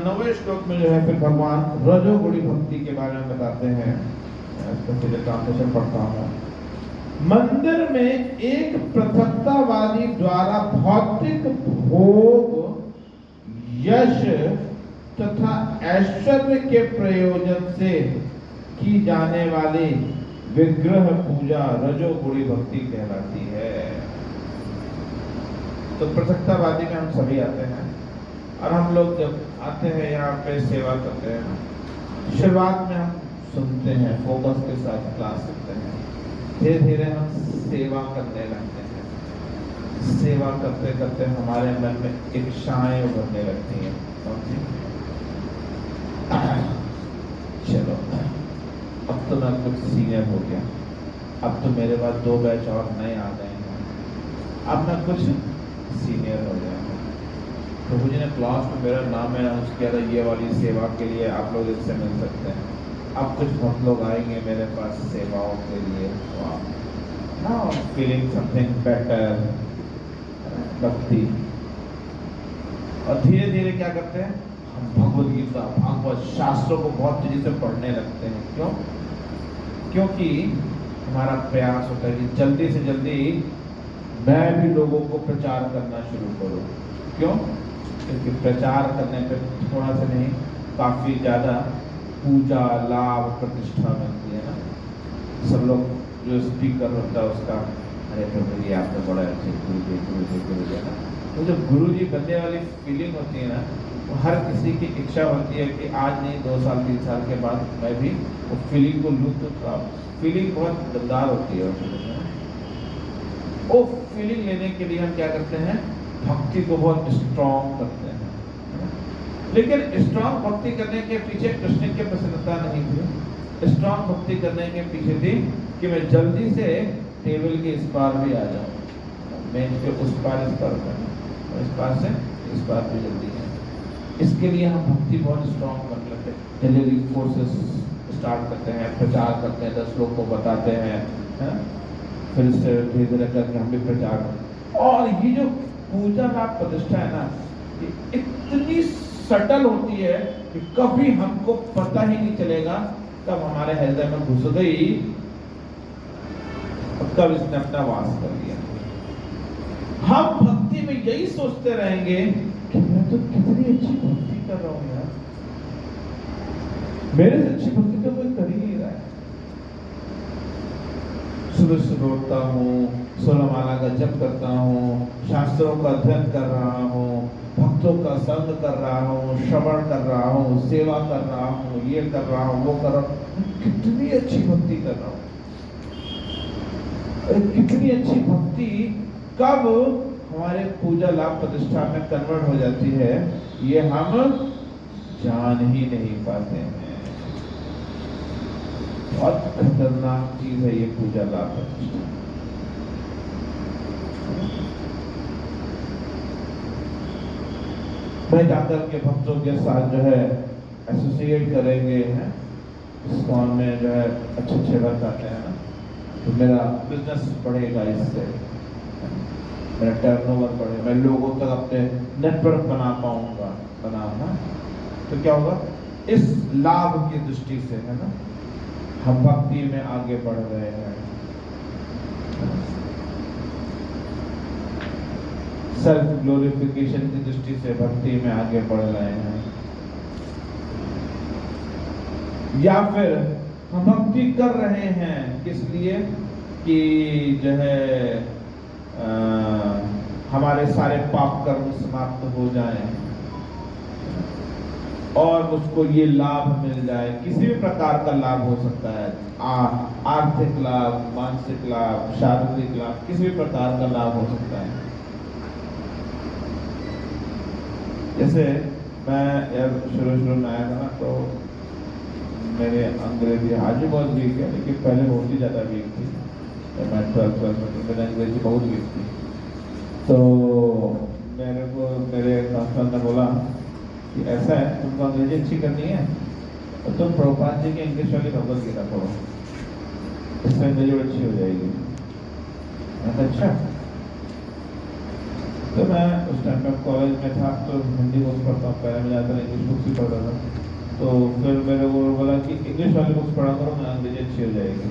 9वें श्लोक में जो है फिर भगवान रजोगुणी भक्ति के बारे में बताते हैं। इसका सीधे ट्रांसलेशन पढ़ता हूँ। मंदिर में एक पृथकतावादी द्वारा भौतिक भोग, यश तथा ऐश्वर्य के प्रयोजन से की जाने वाली विग्रह पूजा रजोगुणी भक्ति कहलाती है। तो पृथकतावादी में हम सभी आते हैं, और हम लोग जब आते हैं यहाँ पे सेवा करते हैं, शुरुआत में हम सुनते हैं, फोकस के साथ क्लास सुनते हैं, धीरे धीरे हम सेवा करने लगते हैं। सेवा करते करते हमारे मन में इच्छाएं उभरने लगती हैं। चलो अब तो मैं कुछ सीनियर हो गया, अब तो मेरे पास 2 बैच और नए आ गए हैं, अब मैं कुछ सीनियर हो गया। प्रभु जी ने क्लास में मेरा नाम अनाउंस किया था, ये वाली सेवा के लिए आप लोग इससे मिल सकते हैं। अब कुछ बहुत लोग आएंगे मेरे पास सेवाओं के लिए। नाउ फीलिंग समथिंग बेटर, भक्ति। और धीरे धीरे क्या करते हैं, हम भगवद गीता, भागवत शास्त्रों को बहुत तेजी से पढ़ने लगते हैं। क्यों? क्योंकि हमारा प्रयास होता है कि जल्दी से जल्दी मैं भी लोगों को प्रचार करना शुरू करूं। क्यों? क्योंकि प्रचार करने पे थोड़ा सा नहीं, काफी ज्यादा पूजा, लाभ, प्रतिष्ठा मिलती है ना। सब लोग जो स्पीकर होता है उसका, अरे प्रभु जी आप तो बड़ा अच्छे गुरु जी ना। तो जो गुरु जी बनने वाली फीलिंग होती है ना, वो हर किसी की इच्छा होती है कि आज नहीं 2 साल 3 साल के बाद मैं भी वो फीलिंग को लूँ। तो फीलिंग बहुत दमदार होती है। वो फीलिंग लेने के लिए हम क्या करते हैं, भक्ति को बहुत स्ट्रॉन्ग करते हैं। लेकिन स्ट्रॉन्ग भक्ति करने के पीछे कृष्ण की प्रसन्नता नहीं थी। स्ट्रॉन्ग भक्ति करने के पीछे थी कि मैं जल्दी से टेबल के इस पार भी आ जाऊं, मेज के उस पार इस पार करना, और इस पार से इस पार भी जल्दी है। इसके लिए हम भक्ति बहुत स्ट्रॉन्ग कर लेते हैं। डेली कोर्सेस स्टार्ट करते हैं, प्रचार करते हैं, 10 लोग को बताते हैं, फिर इससे धीरे धीरे करके हम भी प्रचार करते। और ये जो पूजा का प्रतिष्ठा है ना, ये इतनी सटल होती है कि कभी हमको पता ही नहीं चलेगा कब हमारे हृदय में घुस गई और कब इसने अपना वास कर लिया। हम भक्ति में यही सोचते रहेंगे कि मैं तो कितनी अच्छी भक्ति कर रहा हूं यार, मेरे से अच्छी भक्ति तो कोई कर ही नहीं रहा है। सुबह सुबह उठता हूँ, 16 माला का जप करता हूँ, शास्त्रों का अध्ययन कर रहा हूँ, भक्तों का संग कर रहा हूँ, श्रवण कर रहा हूँ, सेवा कर रहा हूँ, ये कर रहा हूँ, वो कर रहा हूँ, कितनी अच्छी भक्ति कर रहा हूँ। कितनी अच्छी भक्ति कब हमारे पूजा लाभ प्रतिष्ठा में कन्वर्ट हो जाती है, ये हम जान ही नहीं पाते हैं। बहुत खतरनाक चीज है ये पूजा लाभ प्रतिष्ठा। मैं जाकर के भक्तों के साथ जो है एसोसिएट करेंगे, हैं इस्कॉन में जो है अच्छे भक्त आते हैं ना, तो मेरा बिजनेस बढ़ेगा, इससे मेरा टर्नओवर बढ़ेगा, मैं लोगों तक अपने नेटवर्क बना पाऊंगा, बनाना। तो क्या होगा, इस लाभ की दृष्टि से है ना हम भक्ति में आगे बढ़ रहे हैं। सेल्फ ग्लोरिफिकेशन की दृष्टि से भक्ति में आगे बढ़ रहे हैं, या फिर हम भक्ति कर रहे हैं किस लिए, कि जो है हमारे सारे पाप कर्म समाप्त हो जाएं और उसको ये लाभ मिल जाए। किसी भी प्रकार का लाभ हो सकता है, आर्थिक लाभ, मानसिक लाभ, शारीरिक लाभ, किसी भी प्रकार का लाभ हो सकता है। जैसे मैं यार शुरू में आया था ना, तो मेरे अंग्रेजी आज भी बहुत वीक है, लेकिन पहले बहुत ही ज़्यादा वीक थी। मैं 12th क्लास में तो मेरी अंग्रेजी बहुत वीक थी। तो मेरे को मेरे मास्टर ने बोला कि ऐसा है, तुमको अंग्रेजी अच्छी करनी है तो तुम प्रभुपाद जी की इंग्लिश वाली भगवत गीता पढ़ो, इससे अंग्रेजी अच्छी हो जाएगी। मैं कहा अच्छा। तो मैं उस टाइम में कॉलेज में था, तो हिंदी बुक्स पढ़ता हूँ, पहले मैं ज़्यादातर इंग्लिश बुक्स ही पढ़ता था। तो फिर मेरे को बोला कि इंग्लिश वाली बुक्स पढ़ा करो, मैं अंग्रेजी अच्छी हो जाएगी।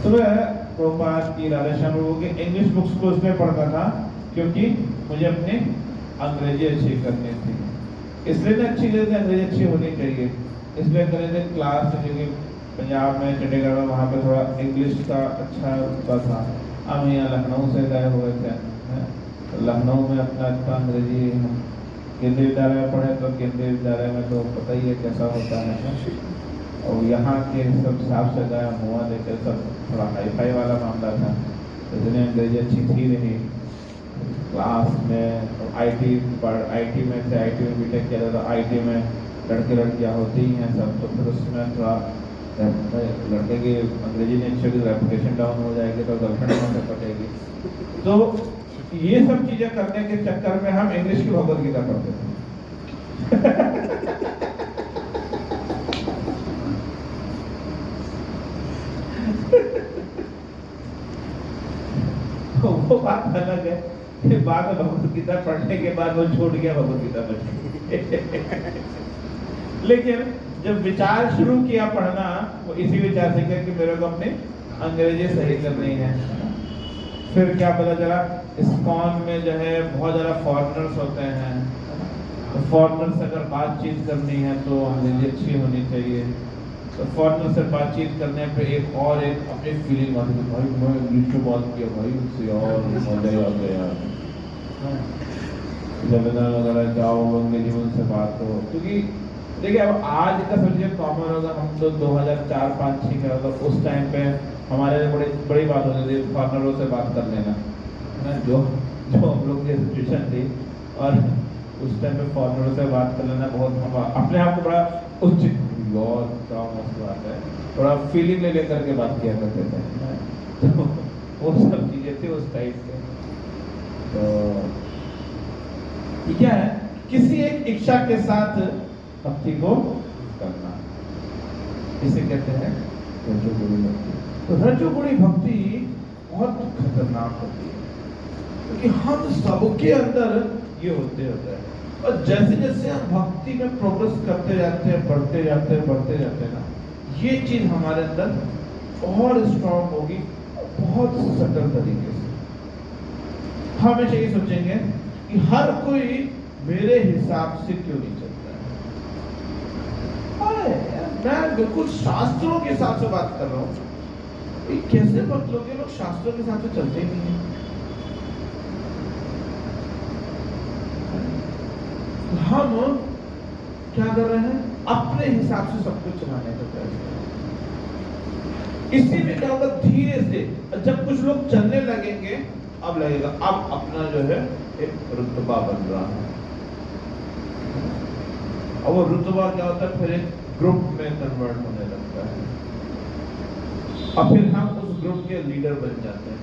तो मैं प्रभुपाद की, राधा श्याम प्रभु की इंग्लिश बुक्स को उसमें पढ़ता था क्योंकि मुझे अपनी अंग्रेजी अच्छी करनी थी। इसलिए मैं अच्छी करते अंग्रेजी अच्छी होनी चाहिए, इसलिए करे थे क्लास, क्योंकि पंजाब में, चंडीगढ़ में, वहाँ पे थोड़ा इंग्लिश का अच्छा होता था। हम यहाँ लखनऊ से गए हुए थे, लखनऊ में अपना अच्छा अंग्रेजी, केंद्रीय विद्यालय में पढ़े तो केंद्रीय विद्यालय में तो पता ही है कैसा होता है, और यहाँ के सब हिसाब से गए हुआ देखे, सब थोड़ा हाई फाई वाला मामला था, तो इसलिए अंग्रेजी अच्छी थी नहीं। क्लास में आईटी में थे, आईटी में बीटेक किया था, आईटी में लड़के लड़कियाँ होती ही हैं सब, तो फिर उसमें थोड़ा लड़के की अंग्रेजी नहीं अच्छी, रेपुटेशन डाउन हो जाएगी तो गर्लफ्रेंड कहाँ से पटेगी। तो ये सब चीजें करने के चक्कर में हम इंग्लिश की भगवत गीता पढ़ते थे। तो वो बात अलग है कि बाद में भगवत गीता पढ़ने के बाद वो छोड़ गया भगवत गीता पढ़ने। लेकिन जब विचार शुरू किया पढ़ना, वो इसी विचार से किया कि मेरे को अपनी अंग्रेजी सही करनी है। फिर क्या पता चला, इस्कॉन में जो है बहुत ज़्यादा फॉरेनर्स होते हैं, तो फॉरेनर से अगर बातचीत करनी है तो अंग्रेजी अच्छी होनी चाहिए। तो फॉरेनर से बातचीत करने पे एक अपनी फीलिंग आती है, भाई मैं इंग्लिश में बात किया भाई उससे और मजा ही आ गया। जब वगैरह जाओ अंग्रेजी में उनसे बात हो, क्योंकि देखिए अब आज का समझिए कॉमन होगा, हम तो 2004-05 का होगा, उस टाइम पे हमारे लिए बड़ी बात होती थी फॉरेनरों से बात कर लेना, है ना, जो हम लोग की सिचुएशन थी, और उस टाइम पे फॉरेनरों से बात कर लेना बहुत अपने आप को बड़ा उच्च बात है, थोड़ा फीलिंग ले लेकर के बात किया करते थे। तो वो सब चीजें थी उस टाइप के। तो ये क्या है, किसी एक इच्छा के साथ भक्ति को करना, इसे कहते हैं रजोगुणी भक्ति। तो रजोगुणी भक्ति बहुत खतरनाक होती है, क्योंकि हम सबके अंदर ये होते हैं, और जैसे जैसे हम भक्ति में प्रोग्रेस करते जाते हैं, बढ़ते जाते हैं ना, ये चीज हमारे अंदर और स्ट्रॉन्ग होगी, बहुत सटल तरीके से। हमेशा ये सोचेंगे कि हर कोई मेरे हिसाब से क्यों नहीं चलता है, मैं बिल्कुल शास्त्रों के हिसाब से बात कर रहा हूँ। कैसे लोग शास्त्रों के हिसाब से चलते ही नहीं है। हम क्या कर रहे हैं, अपने हिसाब से सब कुछ चलाने का प्रयास कर रहे हैं। इसी में क्या होगा, धीरे से जब कुछ लोग चलने लगेंगे, अब लगेगा अब अपना जो है एक रुतबा बन रहा है, और वो रुतबा क्या होता है, फिर एक ग्रुप में कन्वर्ट होने लगता है, और फिर हम उस ग्रुप के लीडर बन जाते हैं।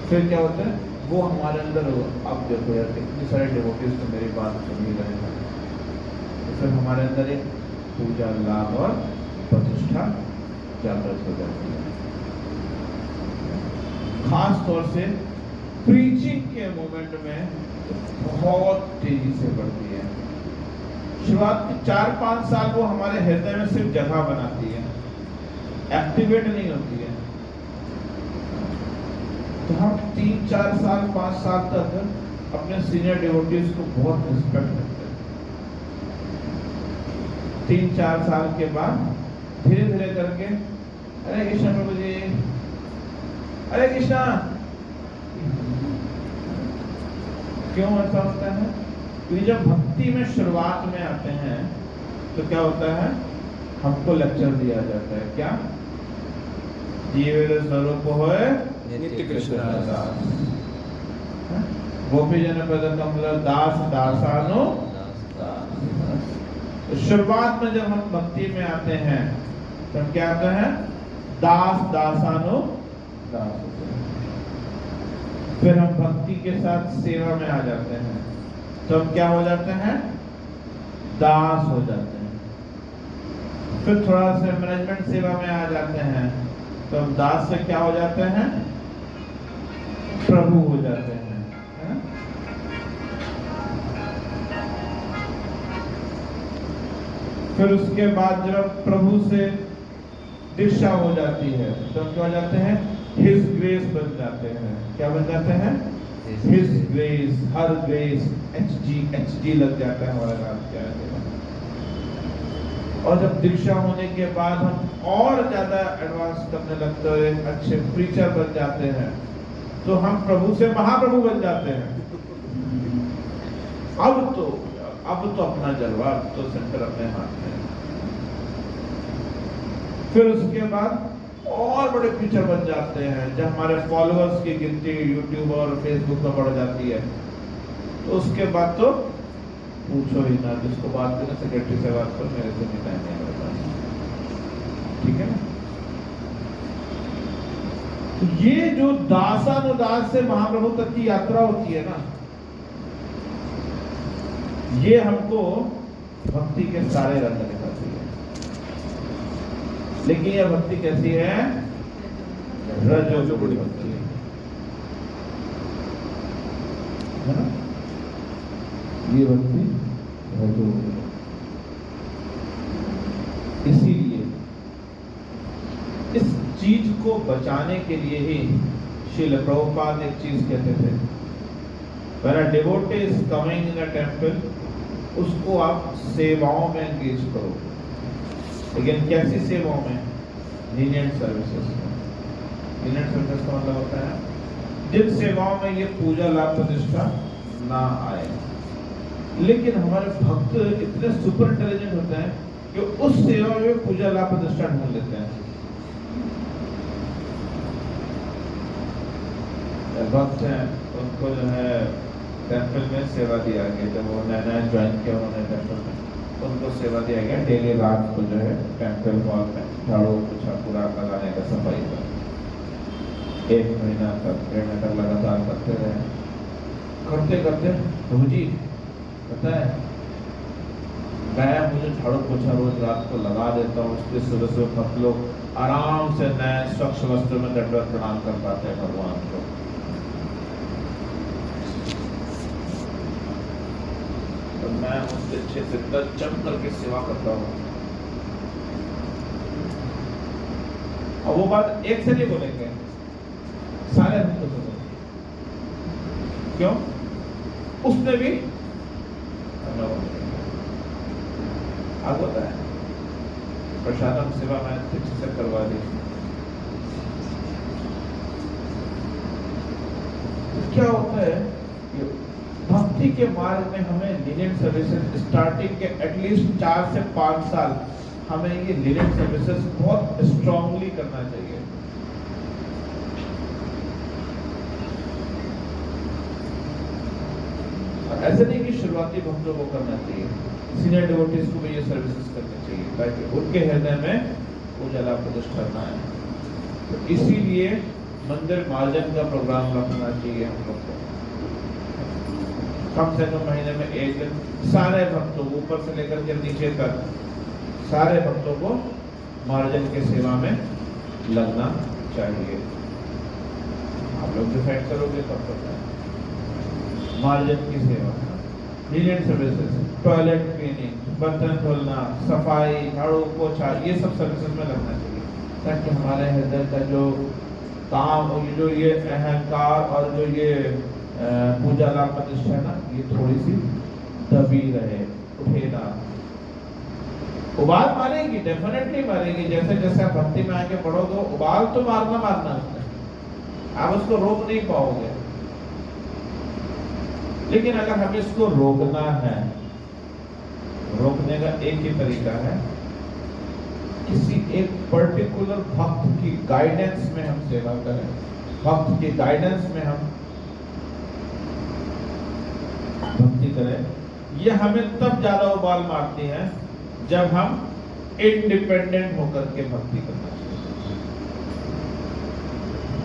फिर क्या होता है, वो हमारे अंदर, अब देखो यार इतने सारे डिवोटीज तो मेरी बात सुन ही रहे हैं, तो फिर हमारे अंदर एक पूजा, लाभ और प्रतिष्ठा जागृत हो जाती है। खास तौर से प्रीचिंग के मोमेंट में बहुत तेजी से बढ़ती है। शुरुआत के 4-5 साल वो हमारे हृदय में सिर्फ जगह बनाती है, एक्टिवेट नहीं होती है। तो हम 3-4 साल 5 साल तक अपने सीनियर डिवोटीज को बहुत रिस्पेक्ट करते हैं, 3-4 साल के बाद धीरे धीरे करके हरे कृष्णा प्रभु जी, हरे कृष्णा। क्यों ऐसा होता है? क्योंकि जब भक्ति में शुरुआत में आते हैं तो क्या होता है, हमको लेक्चर दिया जाता है। क्या? जीव स्वरूप होए नित्य कृष्ण दास, गोपी जन पद कमल दास दासानु दास। तो शुरुआत में जब हम भक्ति में आते हैं तो हम क्या आते हैं? दास दासानु दास। फिर हम भक्ति के साथ सेवा में आ जाते हैं तो हम क्या हो जाते हैं? दास हो जाते हैं। फिर थोड़ा सा मैनेजमेंट सेवा में आ जाते हैं तो हम दास से क्या हो जाते हैं? प्रभु हो जाते हैं। फिर उसके बाद जब प्रभु से दीक्षा हो जाती है तो हम क्या हो जाते हैं? हिज ग्रेस बन जाते हैं। क्या बन जाते हैं? हिज ग्रेस, हर ग्रेस, एचडी लग जाता है हमारे नाम क्या है। और जब दीक्षा होने के बाद हम और ज्यादा एडवांस करने लगते हैं, अच्छे प्रीचर बन जाते हैं तो हम प्रभु से महाप्रभु बन जाते हैं। अब तो अपना जलवा, अब तो सेंटर अपने हाथ में। फिर उसके बाद और बड़े प्रीचर बन जाते हैं जब हमारे फॉलोअर्स की गिनती यूट्यूब और फेसबुक पर बढ़ जाती है तो उसके बाद तो पूछो ही ना, जिसको बात करना सेक्रेटरी से बात करो, मेरे से नहीं टाइम नहीं मेरे पास। ठीक है ना? तो ये जो दासानुदास से महाप्रभु तक की यात्रा होती है ना, ये हमको भक्ति के सारे रंग दिखाती है। लेकिन यह भक्ति कैसी है? रजोगुणी भक्ति है ना? ये भक्ति रजोगुणी। इसीलिए इस चीज को बचाने के लिए ही श्रील प्रभुपाद एक चीज कहते थे, when a devotee is coming in a temple, उसको आप सेवाओं में एंगेज करो। लेकिन कैसी सेवाओं में? Lenient services. लीनिएंट सर्विसेज का मतलब होता है जिन सेवाओं में ये पूजा लाभ प्रतिष्ठा ना आए। लेकिन हमारे भक्त इतने सुपर इंटेलिजेंट होते हैं कि उस सेवा में पूजा लाभ प्रतिष्ठा ढूंढ लेते हैं। भक्त हैं उनको जो है टेंपल में सेवा दिया गया, जब वो नया ज्वाइन किया उन्होंने टेंपल में, उनको सेवा दिया गया डेली रात को जो है टेंपल हॉल में झाड़ू पोछा पूरा लगाने का, सफाई का। 1 महीना तक 1.5 महीना तक लगातार करते रहे। करते करते प्रभु जी पता है मैं मुझे झाड़ू पोछा रोज रात को लगा देता हूँ, उसके सुबह सुबह भक्त लोग आराम से नए स्वच्छ वस्त्र में दंडवत प्रणाम कर पाते हैं भगवान को। तो मैं उससे अच्छे से जम करके सेवा करता हूँ। और वो बात एक से नहीं बोलेंगे, सारे भक्तों से बोलेंगे। क्यों? उसने भी अब होता है प्रसादम सेवा में अच्छे से करवा दी। क्या होता है कि भक्ति के मार्ग में हमें लीनिएंट सर्विसेज स्टार्टिंग के एटलीस्ट 4 से 5 साल हमें ये लीनिएंट सर्विसेज बहुत स्ट्रांगली करना चाहिए। ऐसे नहीं कि शुरुआती भक्तों को करना चाहिए, सीनियर डिवोटीज को भी ये सर्विसेज करनी चाहिए ताकि उनके हृदय में पूजा लाभ प्रतिष्ठा ना है। तो इसीलिए मंदिर मार्जन का प्रोग्राम रखना चाहिए हम लोग को। कम से कम महीने में 1 दिन सारे भक्तों ऊपर से लेकर के नीचे तक सारे भक्तों को मार्जन के सेवा में लगना चाहिए। आप लोग डिसाइड करोगे कब तक है मार्जन की सेवा। लीनिएंट सर्विसेज, टॉयलेट क्लीनिंग, बर्तन धोना, सफाई, झाड़ू पोछा, ये सब सर्विसेज में लगना चाहिए ताकि हमारे हृदय का जो काम, जो ये अहंकार और जो ये पूजा लाभ प्रतिष्ठा है ना, ये थोड़ी सी दबी रहे, उठे ना। उबाल मारेगी, डेफिनेटली मारेगी। जैसे जैसे आप भक्ति में आगे बढ़ोगे, उबाल तो मारना है, आप उसको रोक नहीं पाओगे। लेकिन अगर हमें इसको रोकना है, रोकने का एक ही तरीका है, किसी एक पर्टिकुलर भक्त की गाइडेंस में हम सेवा करें, भक्त की गाइडेंस में हम भक्ति करें। ये हमें तब ज्यादा उबाल मारती है जब हम इंडिपेंडेंट होकर के भक्ति करना चाहिए।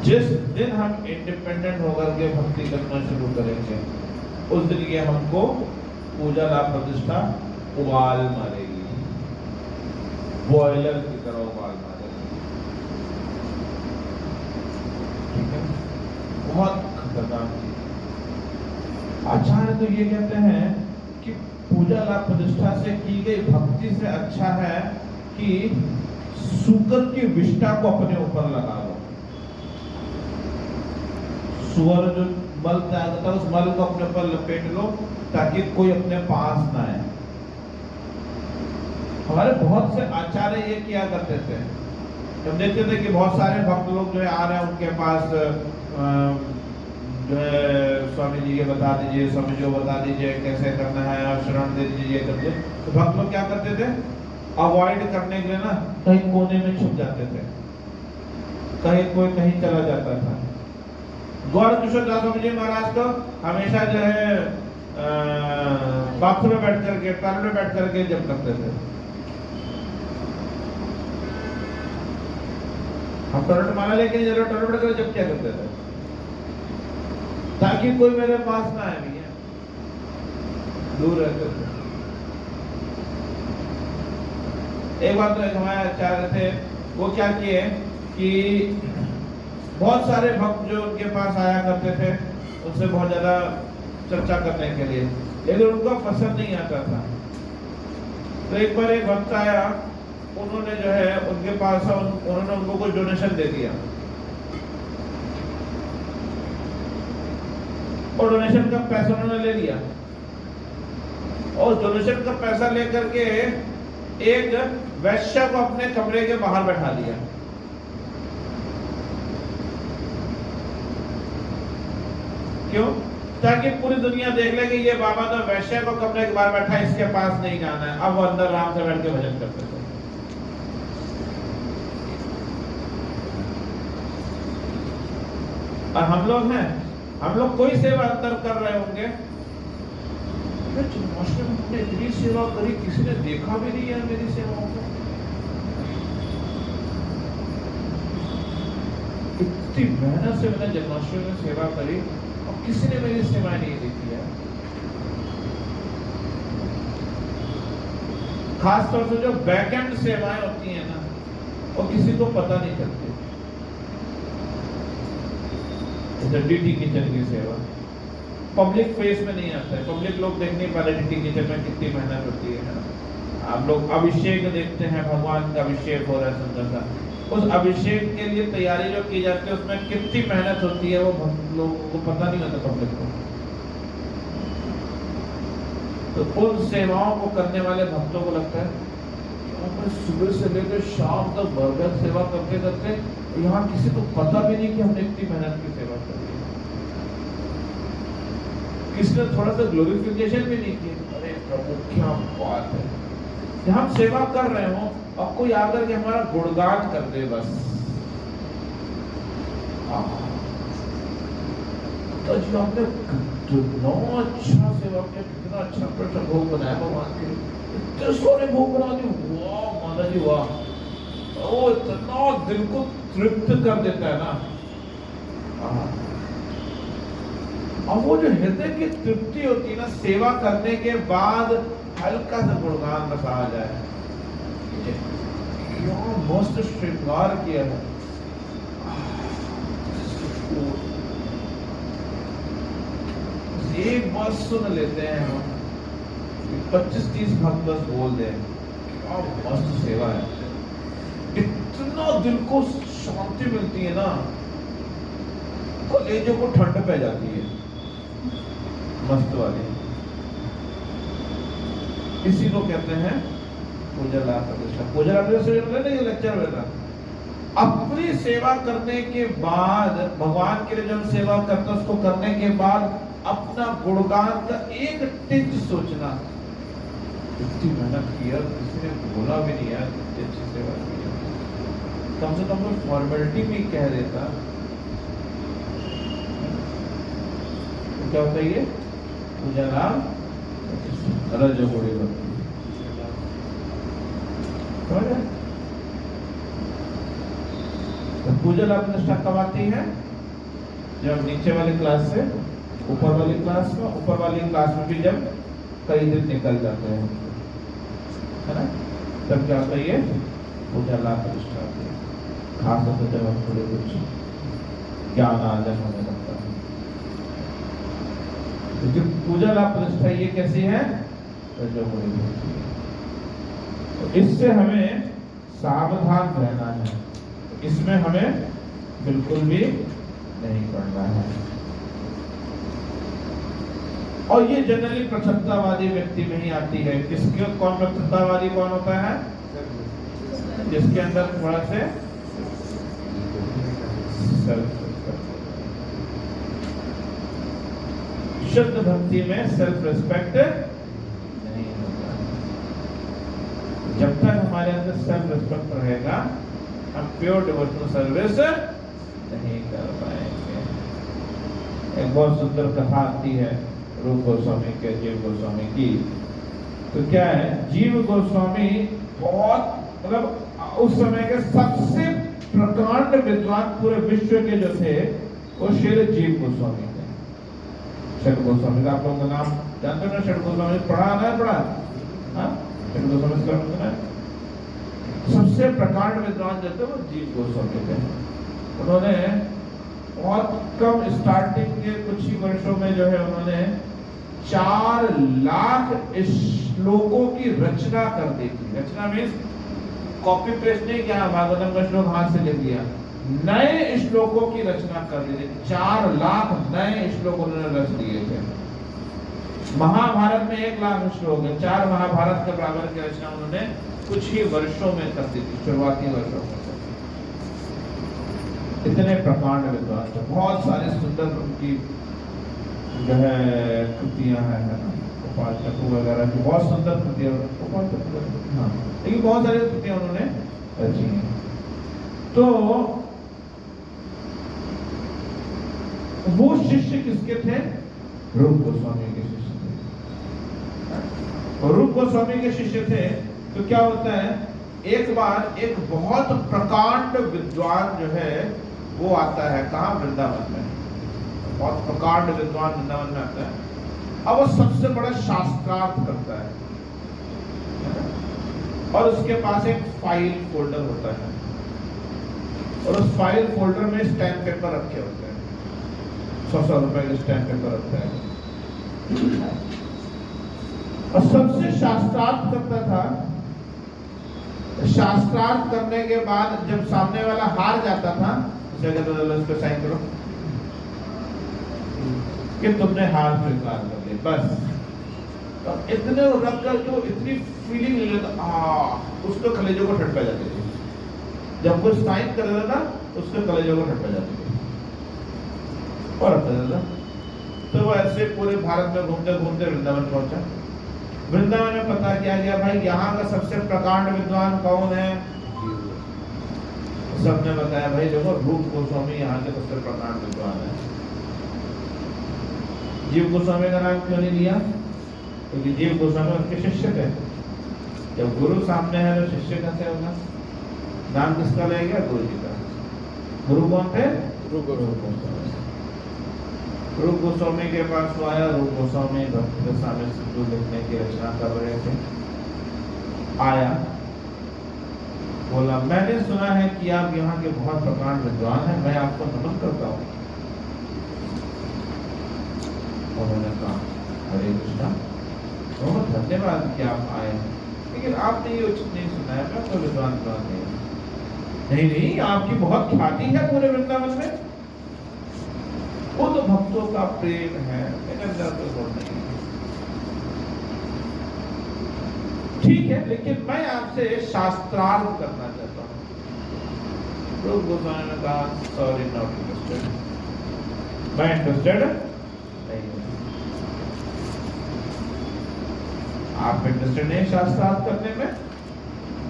जिस दिन हम इंडिपेंडेंट होकर के भक्ति करना शुरू करेंगे, उस दिन ये हमको पूजा लाभ प्रतिष्ठा उबाल मारेगी, बॉयलर की तरह उबाल मारेगी। ठीक है, बहुत खतरनाक चीज। आचार्य तो ये कहते हैं कि पूजा लाभ प्रतिष्ठा से की गई भक्ति से अच्छा है कि सूकर की विष्ठा को अपने ऊपर लगा लो। सुअर जो मल त्याग होता है, उस मल को अपने ऊपर लपेट लो ताकि कोई अपने पास ना आए। हमारे बहुत से आचार्य ये किया करते थे। हम देखते थे कि बहुत सारे भक्त लोग जो है आ रहे हैं उनके पास जो है स्वामी जी ये बता दीजिए, स्वामी जी बता दीजिए कैसे करना है, आप शरण दे दीजिए, ये कर दीजिए। तो भक्त लोग क्या करते थे, अवॉइड करने के लिए ना कहीं कोने में छुप जाते थे, कहीं कोई कहीं चला जाता था। गौर किशोर दास स्वामी जी महाराज तो हमेशा जो है बाथरूम में बैठ करके, टॉयलेट में बैठ करके जब करते थे। हम टॉयलेट माना लेकिन जरूर टॉयलेट बैठ कर जब क्या करते थे, ताकि कोई मेरे पास ना आए, भैया दूर रहते थे। एक बार तो हमारे आचार्य थे, वो क्या किए कि बहुत सारे भक्त जो उनके पास आया करते थे, उनसे बहुत ज्यादा चर्चा करने के लिए, लेकिन उनको पसंद नहीं आता था। तो एक बार एक भक्त आया, उन्होंने जो है उनके पास उन्होंने उनको कुछ डोनेशन दे दिया, और डोनेशन का पैसा उन्होंने ले लिया, और डोनेशन का पैसा लेकर के एक वैश्य को अपने कमरे के बाहर बैठा दिया। क्यों? ताकि पूरी दुनिया देख ले कि ये बाबा तो वैश्य को कमरे के बाहर बैठा है, इसके पास नहीं जाना है। अब वो अंदर आराम से बैठ के भजन करते थे। और हम लोग हैं, हम लोग कोई सेवा अंदर कर रहे होंगे, जन्माष्टमी में इतनी सेवा करी, किसी ने देखा भी नहीं है मेरी सेवाओं को, इतनी मेहनत से मैंने जन्माष्टमी में सेवा करी और किसी ने मेरी सेवा नहीं देखी है। खासतौर से जो बैकएंड सेवाएं होती हैं ना, वो किसी को पता नहीं चलती। डीटी किचन की सेवा पब्लिक फेस में नहीं आता है, पब्लिक लोग देख नहीं पा रहे डीटी किचन में कितनी मेहनत होती है ना। आप लोग अभिषेक देखते हैं, भगवान का अभिषेक हो रहा है सुंदर सा, उस अभिषेक के लिए तैयारी जो की जाती है उसमें कितनी मेहनत होती है, वो लोगों को पता नहीं होता, पब्लिक को। तो उन सेवाओं को करने वाले भक्तों को लगता है सुबह से लेकर शाम तक भरपूर सेवा करते करते यहाँ किसी को पता भी नहीं कि हमने इतनी मेहनत की सेवा कर दी, किसी ने थोड़ा सा ग्लोरिफिकेशन भी नहीं की। अरे प्रभु क्या बात है, जब हम सेवा कर रहे हो और कोई आकर के हमारा गुणगान कर दे बस, तो जो आपने कितना अच्छा सेवा किया, कितना अच्छा भोग बनाया भगवान के लिए, इतने सोने भोग बना दिए, वाह माता जी वाह, वो इतना दिल को तृप्त कर देता है ना। और वो जो हृदय की तृप्ति होती है ना, सेवा करने के बाद हल्का सा गुणगान बस आ जाए, क्या मस्त श्रृंगार किया है। एक बात सुन लेते हैं हम, 25-30 भक्त बस बोल दे, क्या मस्त सेवा है, इतना दिल को शांति मिलती है ना, कलेजों को ठंड पै जाती है मस्त वाली। इसी को कहते हैं पूजा लाभ प्रतिष्ठा। पूजा लाभ प्रतिष्ठा मतलब नहीं लेक्चर वगैरह, अपनी सेवा करने के बाद, भगवान के लिए जो हम सेवा करते हैं उसको करने के बाद अपना गुणगान का एक टिंच सोचना, इतनी मेहनत किया, किसी ने बोला भी नहीं यार कितनी अच्छी सेवा की है, कम से कम कोई फॉर्मेलिटी भी कह देता। तो क्या होता है ये पूजा लाभ रजोगुणी भक्ति, समझ रहे? तो पूजा लाभ प्रतिष्ठा कब आती है? जब नीचे वाली क्लास से ऊपर वाली क्लास में, ऊपर वाली क्लास में भी जब कई दिन निकल जाते हैं, है ना, तब क्या होता है ये पूजा लाभ प्रतिष्ठा आती है। खास तौर जब हम थोड़े कुछ ज्ञान आर्जन होने लगता है। तो जो पूजा लाभ प्रतिष्ठा ये कैसी है? रजोगुणी भक्ति। तो इससे हमें सावधान रहना है, इसमें हमें बिल्कुल भी नहीं पड़ना है। और ये जनरली प्रसन्नतावादी व्यक्ति में ही आती है। किसके कौन प्रसन्नतावादी कौन होता है? जिसके अंदर थोड़ा से शुद्ध भक्ति में सेल्फ रिस्पेक्ट नहीं होता। जब तक हमारे अंदर सेल्फ रिस्पेक्ट रहेगा हम प्योर डिवोशनल सर्विस नहीं कर पाएंगे। एक बहुत सुंदर कथा आती है रूप गोस्वामी के, जीव गोस्वामी की। तो क्या है, जीव गोस्वामी बहुत मतलब उस समय के सबसे प्रकांड विद्वान पूरे विश्व के जो थे वो श्री जीव गोस्वामी थे। षड गोस्वामी का आप लोगों का नाम जानते हो ना? षड गोस्वामी पढ़ा ना? पढ़ा हाँ, षड गोस्वामी का नाम। सबसे प्रकांड विद्वान जो थे वो जीव गोस्वामी थे। उन्होंने बहुत कम स्टार्टिंग के कुछ ही वर्षों में जो है उन्होंने 4 लाख श्लोकों की रचना कर दी थी। रचना मीन्स कॉपी पेस्ट नहीं किया, भागवतम का श्लोक हाथ से लिख दिया, नए श्लोकों की रचना कर दी थी। 4 लाख नए श्लोक उन्होंने रच दिए थे। महाभारत में 1 लाख श्लोक है, 4 महाभारत के बराबर की रचना उन्होंने कुछ ही वर्षों में कर दी थी, शुरुआती वर्षों में। इतने प्रकांड विद्वान थे, बहुत सारे सुंदर उनकी जो है कृतियां हैं, है ना, गोपाल चक्र वगैरह की बहुत सुंदर कृतियां, गोपाल चक्र हाँ, लेकिन बहुत सारी कृतियां उन्होंने रची हैं। तो वो शिष्य किसके थे? रूप गोस्वामी के शिष्य थे। और रूप गोस्वामी के शिष्य थे। तो क्या होता है, एक बार एक बहुत प्रकांड विद्वान जो है वो आता है, कहाँ? वृंदावन में। बहुत प्रकांड विद्वान वृंदावन में आता है। अब वो सबसे बड़ा शास्त्रार्थ करता है और उसके पास एक फाइल फोल्डर होता है और उस फाइल फोल्डर में स्टैम्प पेपर रखे होते हैं, 100 रुपए के स्टैम्प पेपर रखता है। और सबसे शास्त्रार्थ करता था। शास्त्रार्थ करने के बाद जब सामने वाला हार जाता था, उस पे साइन करो कि तुमने हार स्वीकार कर ली, बस। तो इतने रखकर जो इतनी फीलिंग नहीं लेता, उसके कलेजों को ठंड पै जाती थी। जब वो साइन कर देता था उसके कलेजों को ठंड पै जाती थी और तो वो ऐसे पूरे भारत में घूमते घूमते वृंदावन पहुंचा। वृंदावन में पता किया गया भाई यहाँ का सबसे प्रकांड विद्वान कौन है? सबने बताया भाई देखो रूप गोस्वामी यहाँ के सबसे प्रकांड विद्वान है। जीव गोस्वामी का नाम क्यों नहीं लिया? क्योंकि जीव गोस्वामी उनके शिष्य थे। जब गुरु सामने है तो शिष्य कैसे होगा? नाम किसका लेगा? गुरु जी का। गुरु कौन थे? रूप गोस्वामी। रूप गोस्वामी के पास वो आया। रूप गोस्वामी भक्ति के सामने सिंधु लिखने की रचना कर रहे थे। आया, बोला मैंने सुना है कि आप यहाँ के बहुत प्रकांड विद्वान हैं, मैं आपको नमन करता हूँ। उन्होंने कहा हरे कृष्णा, बहुत धन्यवाद कि आप आए, लेकिन आपने ये उचित नहीं सुना है, मैं कोई विद्वान नहीं। नहीं, आपकी बहुत ख्याति है पूरे वृंदावन में, वो तो भक्तों का प्रेम है, मेरे अंदर कोई गुण नहीं। ठीक है, लेकिन मैं आपसे शास्त्रार्थ करना चाहता हूँ। रूप गोस्वामी ने कहा सॉरी नॉट इंटरेस्टेड, मैं इंटरेस्टेड नहीं हूँ। आप इंटरेस्टेड नहीं शास्त्रार्थ करने में?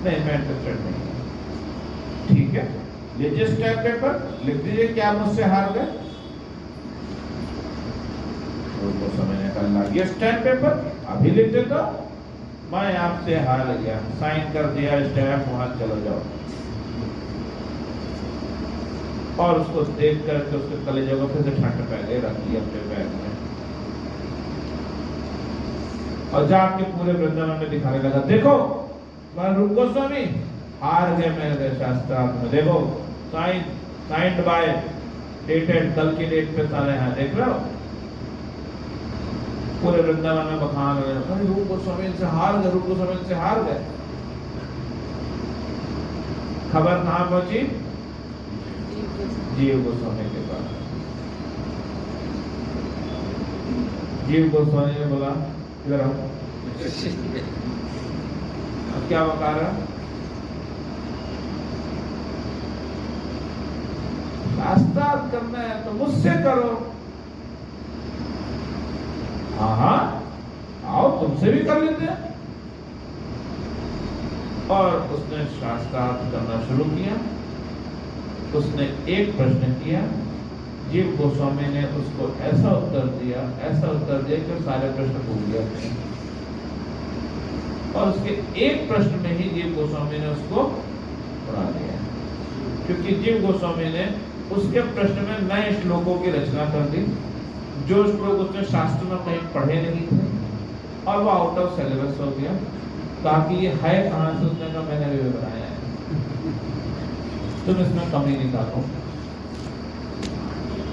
नहीं, मैं इंटरेस्टेड नहीं हूँ। ठीक है, लीजिए स्टैम्प पेपर, लिख दीजिए कि आप मुझसे हार गए। रूप गोस्वामी ने कहा ये स्टैम्प पेपर अभी लिख देता, मैं आपसे हार गया, साइन कर दिया, स्टैम्प, वहां चलो जाओ। और उसको देख करके उसके कलेजे को फिर से ठंड पहले रख दिया अपने बैग में, और जाके पूरे वृंदावन में दिखाने लगा, देखो मैं रूप गोस्वामी हार गए मेरे शास्त्रार्थ में, देखो साइंड बाय डेटेड, कल की डेट पे सारे हैं, देख रहे हो। पूरे वृंदावन में बखान हो गया, रूप गोस्वामी से हार गए, रूप गोस्वामी से हार गए। खबर कहां पहुंची? जीव गोस्वामी के पास। जीव गोस्वामी ने बोला इधर आओ, अब क्या बता रहा? शास्त्रार्थ करना है तो मुझसे करो। हाँ, आओ तुमसे भी कर लेते हैं। और उसने शास्त्रार्थ करना शुरू किया। उसने एक प्रश्न किया, जीव गोस्वामी ने उसको ऐसा उत्तर दिया कि सारे प्रश्न भूल गया। और उसके एक प्रश्न में ही जीव गोस्वामी ने उसको उड़ा दिया, क्योंकि जीव गोस्वामी ने उसके प्रश्न में नए श्लोकों की रचना कर दी, जो श्लोक उसने शास्त्र में कहीं पढ़े नहीं थे, और वो आउट ऑफ सिलेबस हो गया। ताकि ये है कहां से, उसने कहा मैंने भी बनाया है, तुम इसमें कमी निकालो।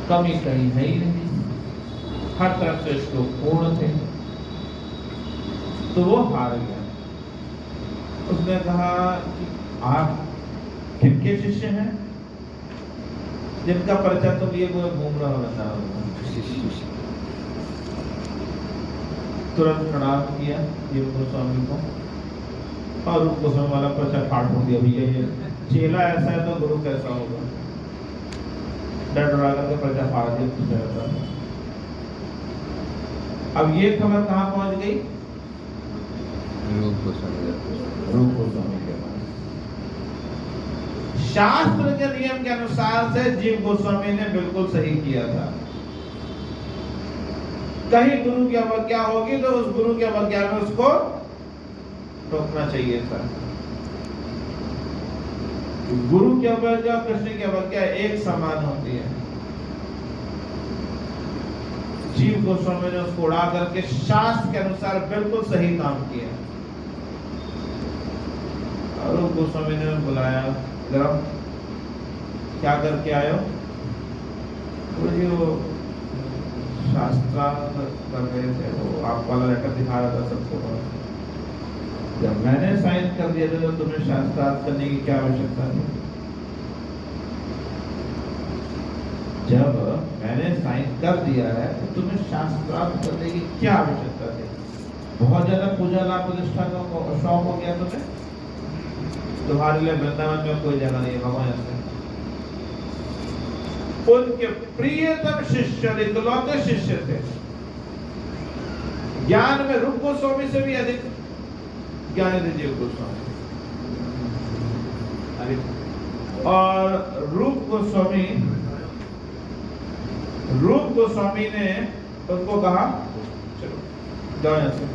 कमी कहीं है ही नहीं, हर तरफ से श्लोक पूर्ण थे। तो वो हार गया। उसने कहा कि आप किनके शिष्य हैं जिनका परिचय तुम लिए हुए घूम रहा हो? तुरंत प्रणाम किया जीव गोस्वामी को, और रूप गोस्वामी वाला परिचय फाड़ फूट दिया, भैया ये चेला ऐसा है तो गुरु कैसा होगा। डर डरा करके परिचय फाड़ दिया। अब ये खबर कहाँ पहुंच गई? रूप गोस्वामी के पास। शास्त्र के नियम के अनुसार से जीव गोस्वामी ने बिल्कुल सही किया था। कहीं गुरु की अवज्ञा होगी तो उस गुरु की अवज्ञा में उसको रोकना चाहिए था। गुरु की अवज्ञा और कृष्ण की अवज्ञा एक समान होती है। जीव गोस्वामी ने उसको उड़ा करके शास्त्र के अनुसार बिल्कुल सही काम किया। और गोस्वामी ने बुलाया, क्या करके आए हो? तो जी वो शास्त्रार्थ कर रहे थे, वो आप वाला लेटर दिखा रहा था सबको। जब मैंने साइन कर दिया था तो तुम्हें शास्त्रार्थ करने की क्या आवश्यकता थी? जब मैंने साइन कर दिया है तो तुम्हें शास्त्रार्थ करने की क्या आवश्यकता थी? बहुत ज्यादा पूजा लाभ प्रतिष्ठा का शौक हो गया तुम्हें? तुम्हारे लिए वृंदावन में कोई जगह नहीं है भगवान से। उनके प्रियतम शिष्य, इकलौते शिष्य थे। ज्ञान में रूप गोस्वामी से भी अधिक ज्ञानी थे जीव गोस्वामी। और रूप गोस्वामी ने उनको कहा चलो जाओ यहाँ से।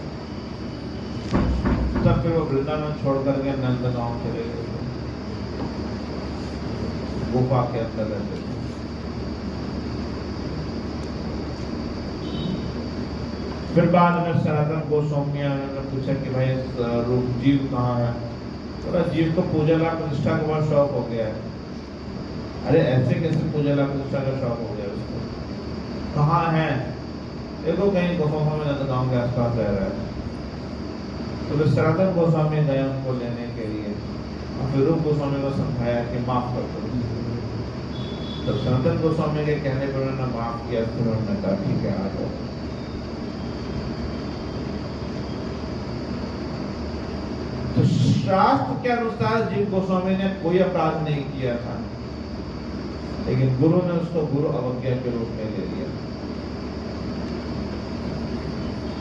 तब फिर वो वृंदावन छोड़ करके नंद गांव चले गए, गुफा के अंदर रहते थे। फिर बाद में सनातन गोस्वामी ने पूछा कि भाई रूप जीव कहाँ है? तो जीव को पूजा लाभ प्रतिष्ठा का बहुत शौक हो गया है। अरे ऐसे कैसे पूजा लाभ प्रतिष्ठा का शौक हो गया उसको? कहाँ है? देखो कहीं गुफा में नंद गांव के आसपास रह रहा है। तो फिर सनातन गोस्वामी गए उनको लेने के लिए, और फिर रूप गोस्वामी को समझाया कि माफ कर दो। तब सनातन गोस्वामी के कहने पर उन्होंने माफ किया। फिर उन्होंने कहा ठीक है आ जाओ। शास्त्र के अनुसार जीव गोस्वामी ने कोई अपराध नहीं किया था, लेकिन गुरु ने उसको गुरु अवज्ञा के रूप में ले लिया।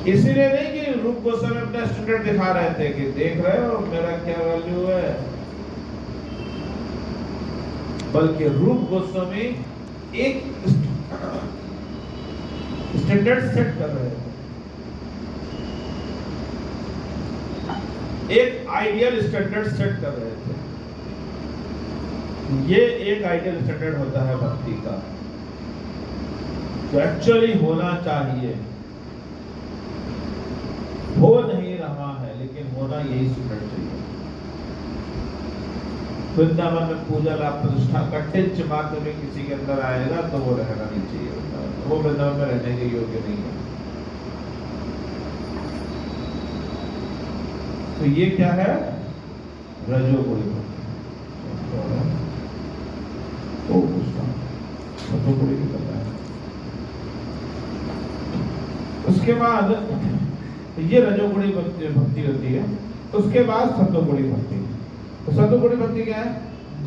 इसीलिए नहीं कि रूप गोस्वामी अपना स्टैंडर्ड दिखा रहे थे कि देख रहे हो मेरा क्या वैल्यू है, बल्कि रूप गोस्वामी एक स्टैंडर्ड सेट कर रहे थे, एक आइडियल स्टैंडर्ड सेट कर रहे थे। ये एक आइडियल स्टैंडर्ड होता है भक्ति का, जो एक्चुअली होना चाहिए, हो नहीं रहा है लेकिन होना यही स्टैंडर्ड चाहिए। वृंदावन में पूजा लाभ प्रतिष्ठा कठिन मात्र में किसी के अंदर आएगा तो वो रहना नहीं चाहिए, वो वृंदावन में रहने के योग्य नहीं है। तो ये क्या है? रजोगुणी भक्ति। रजोगुणी भी करता है। उसके बाद ये रजोगुणी भक्ति होती है। उसके बाद सत्वगुणी भक्ति। तो सत्वगुणी भक्ति क्या है?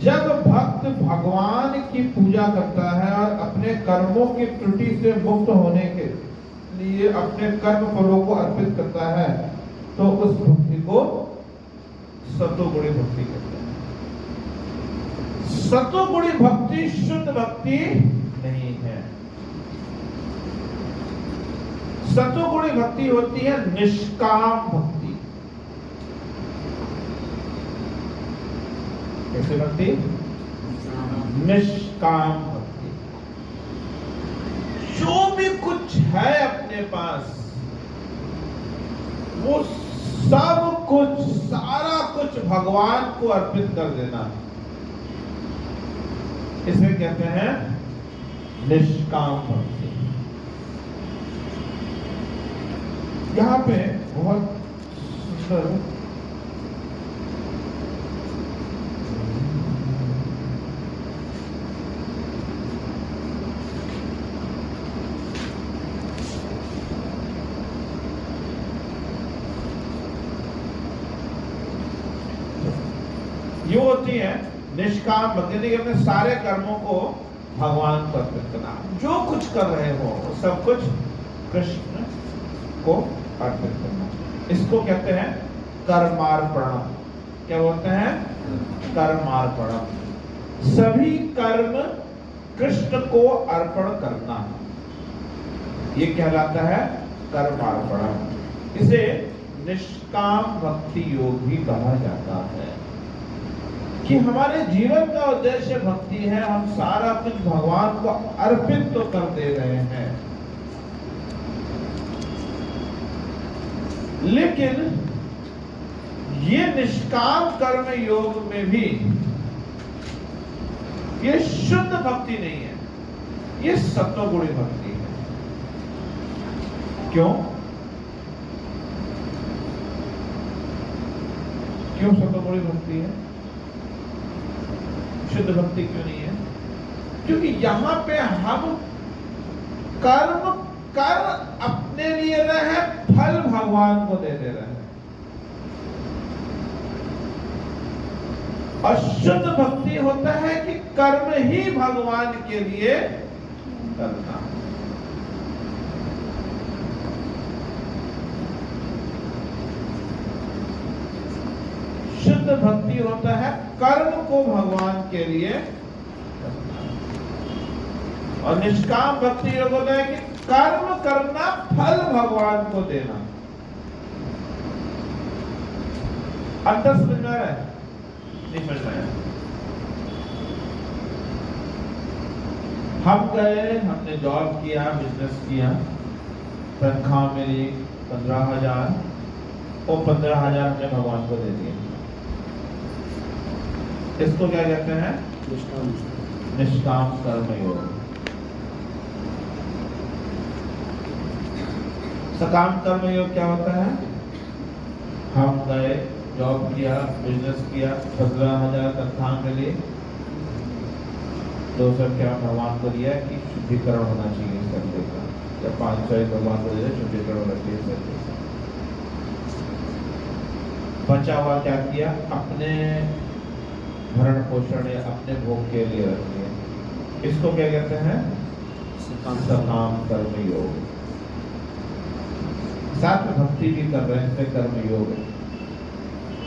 जब भक्त भगवान की पूजा करता है और अपने कर्मों की त्रुटि से मुक्त होने के लिए अपने कर्म फलों को अर्पित करता है, तो उस भक्ति को सत्वगुणी भक्ति कहते हैं। सत्वगुणी भक्ति शुद्ध भक्ति नहीं है। सत्वगुणी भक्ति होती है निष्काम भक्ति। कैसे भक्ति? निष्काम भक्ति। जो भी कुछ है अपने पास, वो सब कुछ, सारा कुछ भगवान को अर्पित कर देना, इसे कहते हैं निष्काम भक्ति। यहां पे बहुत सुंदर ये होती है निष्काम भक्ति, कि अपने सारे कर्मों को भगवान को अर्पित करना। जो कुछ कर रहे हो सब कुछ कृष्ण को अर्पित करना, इसको कहते हैं कर्मार्पणम। क्या बोलते हैं? कर्मार्पणम। सभी कर्म कृष्ण को अर्पण करना, ये कहलाता है कर्मार्पणम। इसे निष्काम भक्ति योग भी कहा जाता है, कि हमारे जीवन का उद्देश्य भक्ति है। हम सारा कुछ भगवान को अर्पित तो कर दे रहे हैं, लेकिन ये निष्काम कर्म योग में भी ये शुद्ध भक्ति नहीं है, ये सत्वगुणी भक्ति है। क्यों? क्यों सत्वगुणी भक्ति है? शुद्ध भक्ति क्यों नहीं है? क्योंकि यहां पे हम कर्म कर अपने लिए रहे हैं, फल भगवान को दे दे रहे हैं। और शुद्ध भक्ति होता है कि कर्म ही भगवान के लिए करना। शुद्ध भक्ति होता है कर्म को भगवान के लिए करना, और निष्काम भक्ति योग होता है कि कर्म करना, फल भगवान को देना। अंतर समझ में आ रहा है? नहीं समझ में आया? हम गए, हमने जॉब किया, बिजनेस किया, तनख्वाह मिली 15,000, और 15,000 हमने भगवान को दे दिए। इसको क्या कहते हैं? निष्काम कर्म योग। सकाम कर्म योग क्या होता है? हम गए, जॉब किया, बिजनेस किया, 15,000 तनख्वाह मिली, 200 क्या भगवान को दिया कि शुद्धिकरण होना चाहिए इस धरती का, या 500 भगवान को दिया शुद्धिकरण होना चाहिए इस धरती का। बचा हुआ क्या किया, अपने भरण पोषण या अपने भोग के लिए रख दिया। इसको क्या कहते हैं, सकाम कर्म योग। साथ में भक्ति भी कर रहे हैं, इसमें कर्म योग है,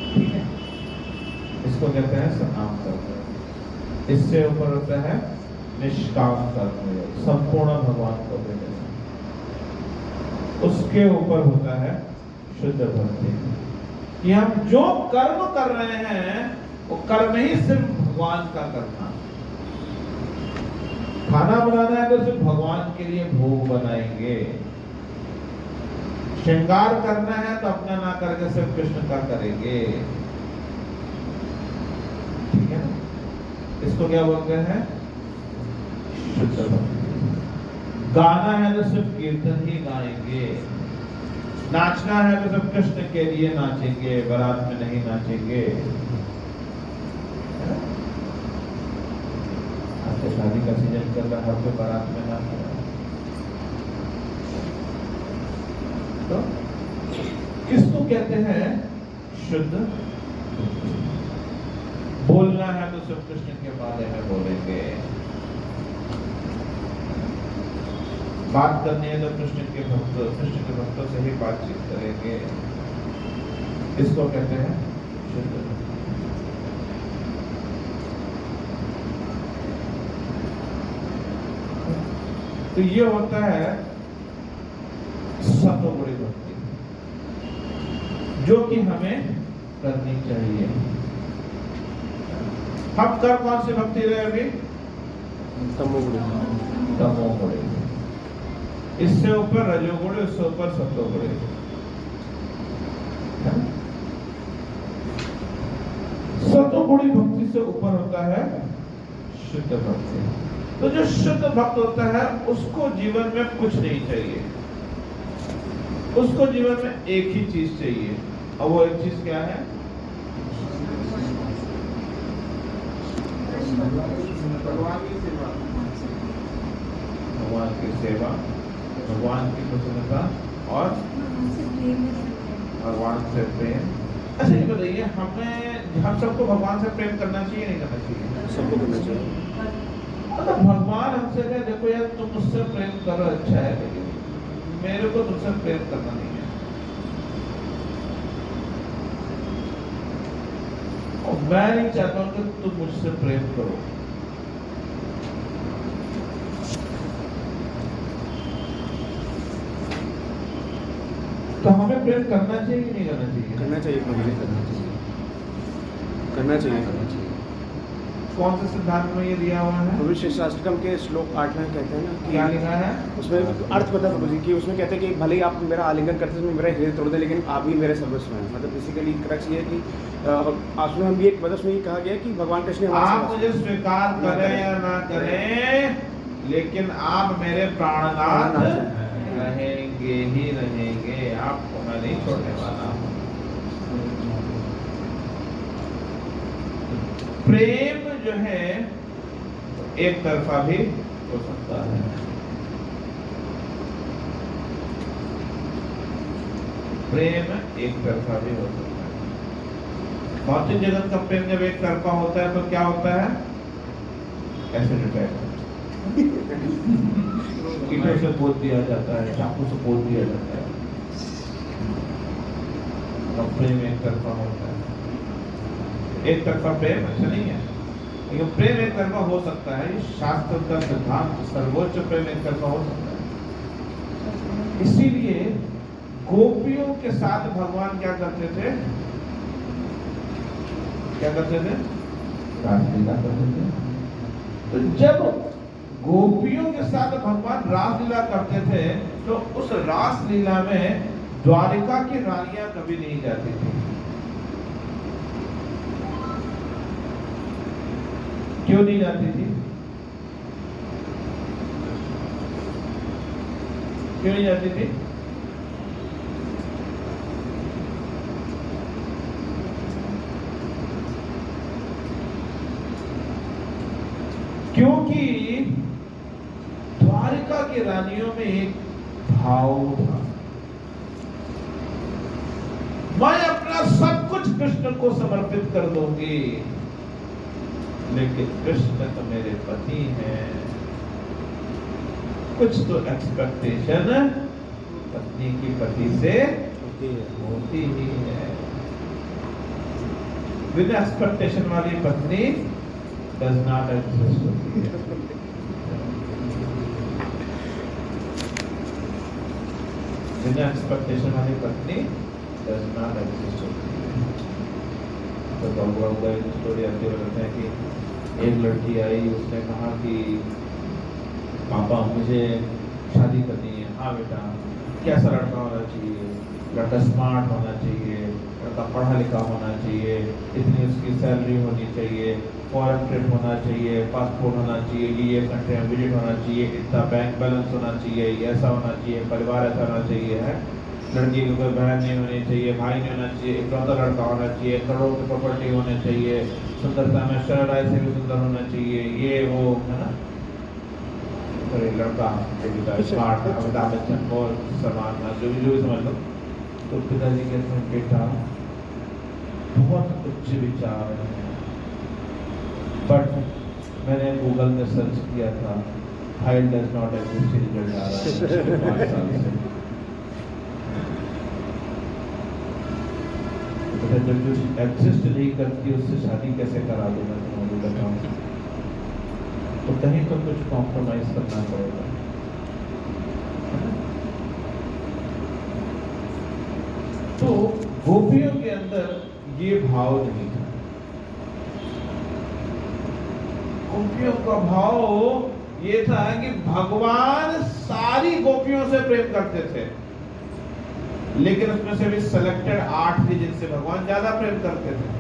ठीक है। इसको कहते हैं सकाम कर्म। इससे ऊपर होता है निष्काम कर्म योग, संपूर्ण भगवान को देना। उसके ऊपर होता है शुद्ध भक्ति, कि हम जो कर्म कर रहे हैं वो कर्म ही सिर्फ भगवान का करना। खाना बनाना है तो सिर्फ भगवान के लिए भोग बनाएंगे। श्रृंगार करना है तो अपना ना करके सिर्फ कृष्ण का करेंगे, ठीक है ना। इसको क्या बोलते हैं, शुद्ध भक्ति। गाना है तो सिर्फ कीर्तन ही गाएंगे। नाचना है तो सिर्फ कृष्ण के लिए नाचेंगे, बारात में नहीं नाचेंगे। आपके शादी का सीजन चल रहा है, हर कोई बारात में नाच रहा है, तो किसको कहते हैं शुद्ध। बोलना है तो सिर्फ कृष्ण के बारे में बोलेंगे, बात करनी है तो कृष्ण के भक्तों से ही बातचीत करेंगे। इसको कहते हैं शुद्ध। तो ये होता है सतोगुणी भक्ति, जो कि हमें करनी चाहिए। हम कर कौन सी भक्ति रहे अभी, तमोगुणी। इससे ऊपर रजोगुणी, उससे ऊपर सतोगुणी। सतोगुणी भक्ति से ऊपर होता है शुद्ध भक्ति। तो जो शुद्ध भक्त होता है उसको जीवन में कुछ नहीं चाहिए, उसको जीवन में एक ही चीज चाहिए, और वो एक चीज क्या है, भगवान की सेवा। भगवान की सेवा, भगवान की प्रसन्नता और भगवान से प्रेम। अच्छा ये बताइए, हम सबको भगवान से प्रेम करना चाहिए नहीं करना चाहिए? सबको करना चाहिए। मतलब भगवान हमसे कहे देखो यार तुम मुझसे प्रेम करो, अच्छा है, लेकिन मेरे को तुमसे प्रेम करना नहीं है। और मैं नहीं चाहता हूं कि तुम मुझसे प्रेम करो। तो हमें प्रेम करना चाहिए कि नहीं करना चाहिए? करना चाहिए, करना चाहिए। कौन से सिद्धांत में ये दिया हुआ है? भविष्य शास्त्रम के श्लोक 8 में कहते हैं ना, क्या लिखा है उसमें? अर्थ पता प्रभु जी की, उसमें कहते हैं कि भले ही आप मेरा आलिंगन करते समय मेरा हृदय तोड़ दे, लेकिन आप ही मेरे सर्वस्व हैं। मतलब बेसिकली क्रक्स ये है कि उसमें हम ये मतलब उसमें ये कहा गया कि भगवान कृष्ण आप मुझे स्वीकार करें या ना करें, लेकिन आप मेरे प्राणनाथ रहेंगे ही रहेंगे, आपको मैं नहीं छोड़ने वाला। प्रेम जो है एक तरफा भी हो सकता है। प्रेम एक तरफा भी हो सकता है। भौतिक जगत का प्रेम जब एक तरफा होता है तो क्या होता है, ऐसे डिटेक्ट ईंटों से पोत दिया जाता है, चाकू से पोत दिया जाता है। प्रेम एक तरफा होता है। एक तरफा प्रेम अच्छा नहीं है, लेकिन प्रेम एक तरफा हो सकता है। शास्त्र का सिद्धांत सर्वोच्च प्रेम एक तरफा हो सकता है। इसीलिए गोपियों के साथ भगवान क्या करते थे, क्या करते थे, रासलीला करते थे। तो जब गोपियों के साथ भगवान रासलीला करते थे तो उस रासलीला में द्वारिका की रानियां कभी नहीं जाती थी। क्यों नहीं जाती थी? क्यों नहीं जाती थी? क्योंकि द्वारिका की रानियों में एक भाव था, मैं अपना सब कुछ कुछ कृष्ण को समर्पित कर दूंगी, लेकिन कृष्ण तो मेरे पति हैं, कुछ तो एक्सपेक्टेशन पत्नी की पति से होती ही है। बिना एक्सपेक्टेशन वाली पत्नी डज नॉट एग्जिस्ट होती है। बिना एक्सपेक्टेशन वाली पत्नी डज नॉट एग्जिस्ट होती है। तो बाबू का एक स्टोरी आती रहते हैं कि एक लड़की आई, उसने कहा कि पापा मुझे शादी करनी है। हाँ बेटा, कैसा लड़का होना चाहिए? लड़का स्मार्ट होना चाहिए, लड़का पढ़ा लिखा होना चाहिए, इतनी उसकी सैलरी होनी चाहिए, फॉरेन ट्रिप होना चाहिए, पासपोर्ट होना चाहिए, ये कंट्री में विजिट होना चाहिए, इतना बैंक बैलेंस होना चाहिए, ऐसा होना चाहिए, परिवार ऐसा होना चाहिए है। लड़की की कोई बहन नहीं होनी चाहिए, भाई नहीं होना चाहिए, इकलौता लड़का होना चाहिए, करोड़ों की प्रॉपर्टी होनी चाहिए, सुंदरता में शरणाई से भी सुंदर होना चाहिए, ये वो है ना। लड़का स्मार्ट, अमिताभ बच्चन को सलमान खान, जो भी समझ लो। तो पिताजी कहते हैं बेटा बहुत उच्च विचार है, बट मैंने गूगल में सर्च किया था, file does not exist, result आ रहा है 5 साल से। तो जब कुछ एग्जिस्ट नहीं करती उससे शादी कैसे करा दूं मैं तुम्हें बताऊं। तो कहीं तो कुछ कॉम्प्रोमाइज करना पड़ेगा। तो गोपियों के अंदर ये भाव नहीं था। गोपियों का भाव ये था कि भगवान सारी गोपियों से प्रेम करते थे, लेकिन उसमें से भी सिलेक्टेड 8 थे जिनसे भगवान ज्यादा प्रेम करते थे।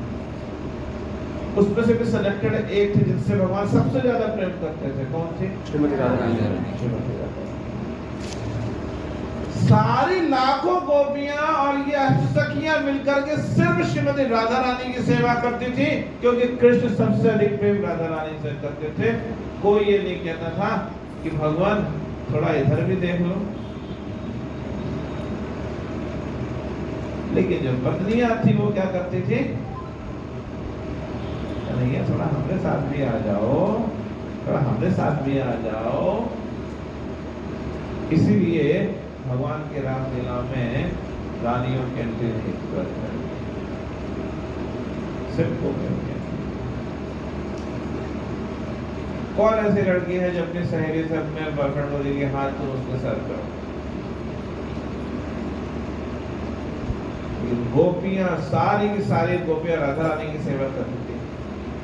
उसमें से भी सिलेक्टेड 1 थे जिनसे भगवान सबसे ज्यादा प्रेम करते थे। कौन थे? श्रीमती राधा रानी। सारी लाखों गोपियां और ये सखियां मिलकर के सिर्फ श्रीमती राधा रानी की सेवा करती थी, क्योंकि कृष्ण सबसे अधिक प्रेम राधा रानी से करते थे। कोई ये नहीं कहता था कि भगवान थोड़ा इधर भी देख लो। लेकिन जो पत्नियां थी वो क्या करती थी? नहीं, थोड़ा हमारे साथ भी आ जाओ, थोड़ा हमारे साथ भी आ जाओ। इसीलिए भगवान के रामलीला में रानियों के एंट्री नहीं करते, सिर्फ गोपियों। कौन ऐसी लड़की है जो अपनी सहेली से अपने बॉयफ्रेंड को देगी हाथ तो उसके साथ करो? गोपियां सारी की सारी गोपियां राधा रानी की सेवा करती थी।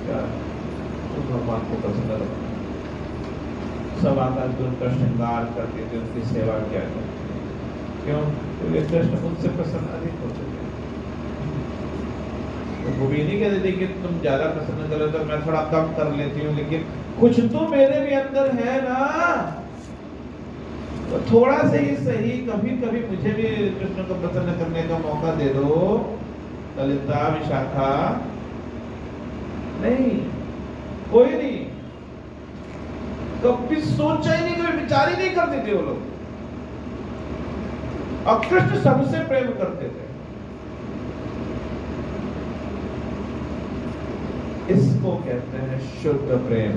तो भगवान को पसंद रखना, सब आकर के उनका श्रृंगार करते थे, उनकी सेवा किया करते थे। क्यों? क्योंकि कृष्ण उनसे प्रसन्न अधिक होते थे। तो वो भी नहीं कहते थे कि तुम ज्यादा प्रसन्न करो तो मैं थोड़ा कम कर लेती हूँ, लेकिन कुछ तो मेरे भी अंदर है ना, तो थोड़ा से ही सही कभी कभी मुझे भी कृष्ण को प्रसन्न करने का मौका दे दो। ललिता, विशाखा, नहीं, कोई नहीं, कभी सोचा ही नहीं, कभी विचार ही नहीं करते थे वो लोग। और कृष्ण सबसे प्रेम करते थे। इसको कहते हैं शुद्ध प्रेम।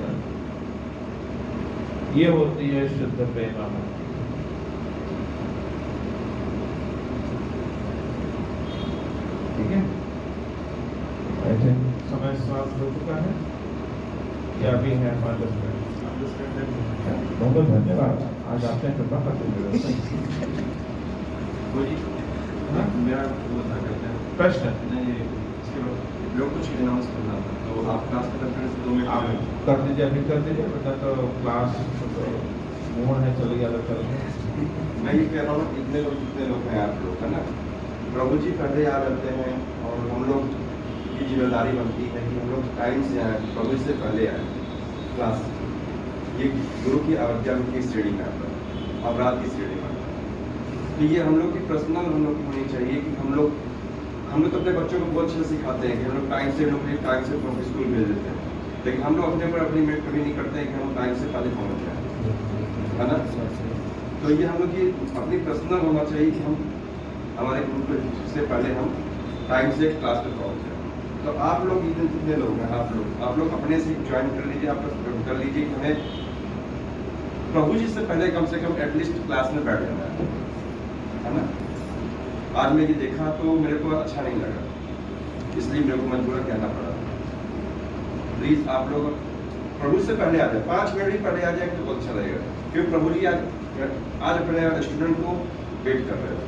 ये होती है शुद्ध प्रेम। ठीक है, ऐसे समय समाप्त हो चुका है या अभी है 5-10 मिनट? बहुत बहुत धन्यवाद, आज आपने कृपा करते हुए। मेरा वो था कहते हैं प्रश्न नहीं, इसके बाद लोग कुछ अनाउंस करना था, तो आप क्लास खत्म करने से 2 मिनट आप कर दीजिए, अभी कर दीजिए, बता तो क्लास तो मोहन है, चल गया तो चल गया। मैं ये कह रहा हूँ इतने लोग जितने लोग हैं आप लोग, है ना, प्रभु जी पहले याद रखते हैं और हम लोग की जिम्मेदारी बनती है कि हम लोग टाइम से आए, प्रभु से पहले आए क्लास। ये गुरु की आज्ञा की श्रेणी में आता है, अपराध की श्रेणी में आता है। तो ये हम लोग की पर्सनल हम लोग की होनी चाहिए कि हम लोग तो अपने बच्चों को बहुत अच्छा सिखाते हैं कि हम लोग टाइम से स्कूल भेज देते हैं, लेकिन हम लोग अपने पर अपनी मेट कभी नहीं करते हैं कि हम टाइम से पहले पहुँच जाए, है ना। तो ये हम लोग की अपनी पर्सनल होना चाहिए कि हम हमारे ग्रुप से पहले हम टाइम से क्लास में पहुँच जाए। तो आप लोग जितने लोग हैं, आप लोग अपने से ज्वाइन कर लीजिए, आप लोग कर लीजिए कि हमें प्रभु जी से कम एटलीस्ट क्लास में बैठ जाना है ना। आज मैं ये देखा तो मेरे को अच्छा नहीं लगा, इसलिए मेरे को मजबूरन कहना पड़ा। प्लीज़ आप लोग प्रभु से पहले आ जाए, 5 मिनट ही पहले आ जाए तो बहुत अच्छा लगेगा, क्योंकि प्रभु जी आज अपने स्टूडेंट को वेट कर रहे हैं।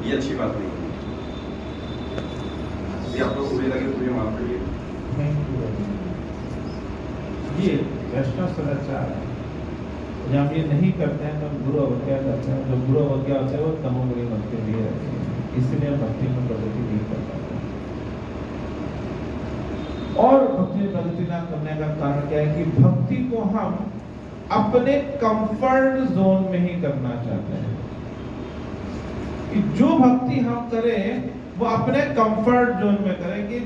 ये अच्छी बात नहीं है। ये आप लोग को बुरी लगे तो मुझे माफ करिए। ये वैष्णव सदाचार है। जब हम ये नहीं करते हैं तो हम गुरु अवज्ञा करते हैं। जो गुरु अवज्ञा होते हैं वो तमोगुणी मन के लिए रहते हैं, इसलिए हम भक्ति में प्रगति नहीं कर पाते। और भक्ति में प्रगति ना करने का कारण क्या है कि भक्ति को हम अपने कंफर्ट जोन में ही करना चाहते हैं। कि जो भक्ति हम करें वो अपने कंफर्ट जोन में करें, कि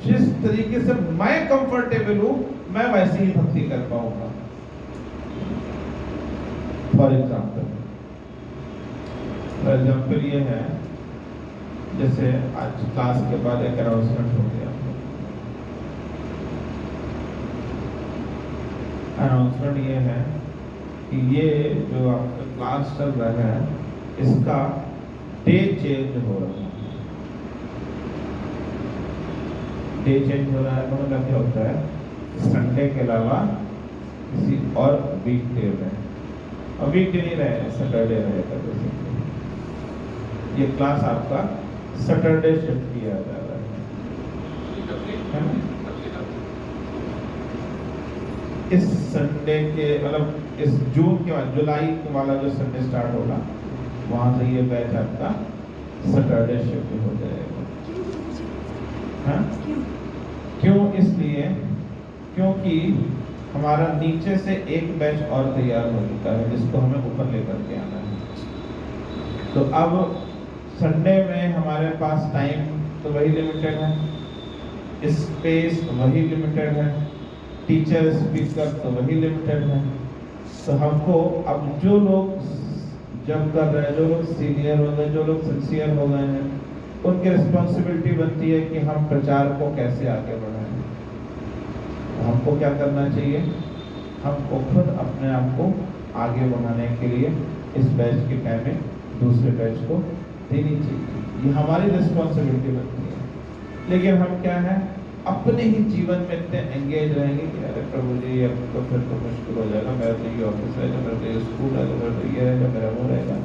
जिस तरीके से मैं कंफर्टेबल हूं मैं वैसी ही भक्ति कर पाऊंगा। फॉर एग्जाम्पल ये है, जैसे आज क्लास के बाद एक अनाउंसमेंट हो गया। अनाउंसमेंट ये है कि ये जो आपका क्लास चल रहा है इसका डे चेंज हो रहा है। डे चेंज हो रहा है तो मतलब क्या होता है, संडे के अलावा किसी और वीकडे में, और वीकडे नहीं रहे, सैटरडे रहेगा। ये क्लास आपका सैटरडे शिफ्ट किया जा रहा है ना? इस संडे के मतलब इस जून के बाद जुलाई वाला जो संडे स्टार्ट होगा वहां से ये बैच आपका सैटरडे शिफ्ट हो जाएगा। हाँ? क्यों? इसलिए क्योंकि हमारा नीचे से एक बैच और तैयार हो चुका है जिसको हमें ऊपर लेकर के आना है। तो अब संडे में हमारे पास टाइम तो वही लिमिटेड है, स्पेस वही लिमिटेड है, टीचर स्पीकर तो वही लिमिटेड है। तो हमको अब जो लोग जब कर रहे हैं, जो लोग सीनियर हो गए, जो लोग सिंसियर हो गए हैं, उनकी रिस्पॉन्सिबिलिटी बनती है कि हम प्रचार को कैसे आगे बढ़ाएं। तो हमको क्या करना चाहिए, हमको खुद अपने आप को आगे बढ़ाने के लिए इस बैच की टाइमिंग दूसरे बैच को देनी चाहिए। ये हमारी रिस्पॉन्सिबिलिटी बनती है। लेकिन हम क्या है, अपने ही जीवन में इतने एंगेज रहेंगे कि अरे प्रभु जी अब तो फिर तो मुश्किल हो जाएगा, मेरा तो ये ऑफिस है, मेरा तो ये स्कूल है, मेरा तो ये है, मेरा वो रहेगा।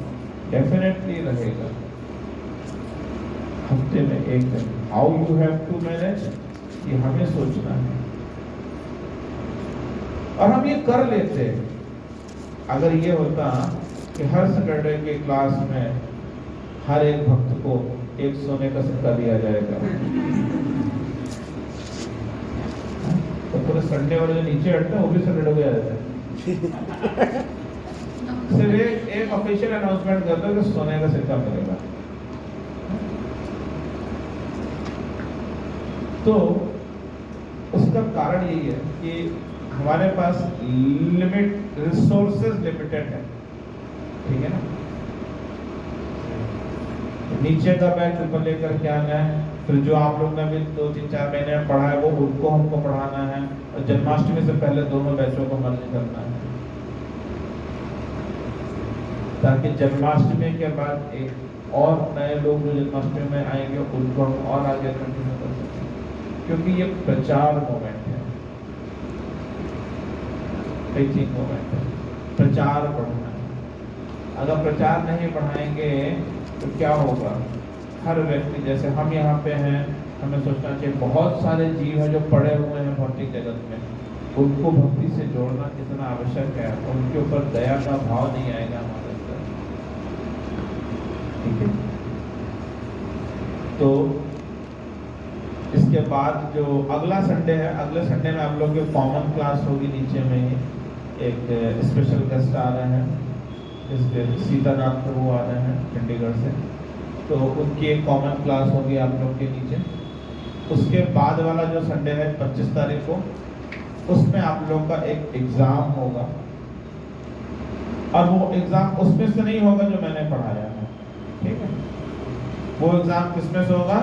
डेफिनेटली रहेगा। हफ्ते में एक दिन how you have to manage, ये हमें सोचना है। और हम ये कर लेते अगर ये होता कि हर सैटरडे के क्लास में हर एक भक्त को एक सोने का सिक्का दिया जाएगा, तो पूरे संडे वाले जो नीचे हटते हैं वो भी सैटरडे को आ जाते हैं। सिर्फ एक ऑफिशियल अनाउंसमेंट करता है कि सोने का सिक्का मिलेगा। तो उसका कारण यही है कि हमारे पास रिसोर्सेज लिमिटेड है, ठीक है ना। नीचे का बैच ऊपर लेकर के आना है, फिर जो आप लोग ने भी 2-3-4 महीने में पढ़ा है वो उनको हमको पढ़ाना है, और जन्माष्टमी से पहले दोनों बैचों को मर्ज करना है, ताकि जन्माष्टमी के बाद एक और नए लोग जो जन्माष्टमी में आएंगे उनको हम और आगे कंटिन्यू कर सकते हैं। क्योंकि ये प्रचार मोमेंट है, टीचिंग मोमेंट है, प्रचार बढ़ना है। अगर प्रचार नहीं बढ़ाएंगे तो क्या होगा, हर व्यक्ति, जैसे हम यहाँ पे हैं, हमें सोचना चाहिए बहुत सारे जीव हैं जो पड़े हुए हैं भौतिक जगत में, उनको भक्ति से जोड़ना कितना आवश्यक है। उनके ऊपर दया का भाव नहीं आएगा हमारे अंदर, ठीक है। तो इसके बाद जो अगला संडे है, अगले संडे में आप लोग की कॉमन क्लास होगी। नीचे में ही एक स्पेशल गेस्ट आ रहे हैं, इसके सीताराम प्रभु आ रहे हैं चंडीगढ़ से, तो उनकी एक कॉमन क्लास होगी आप लोग के नीचे। उसके बाद वाला जो संडे है 25 तारीख को, उसमें आप लोग का एक एग्ज़ाम होगा, और वो एग्ज़ाम उसमें से नहीं होगा जो मैंने पढ़ाया है, ठीक है। वो एग्ज़ाम किसमें से होगा,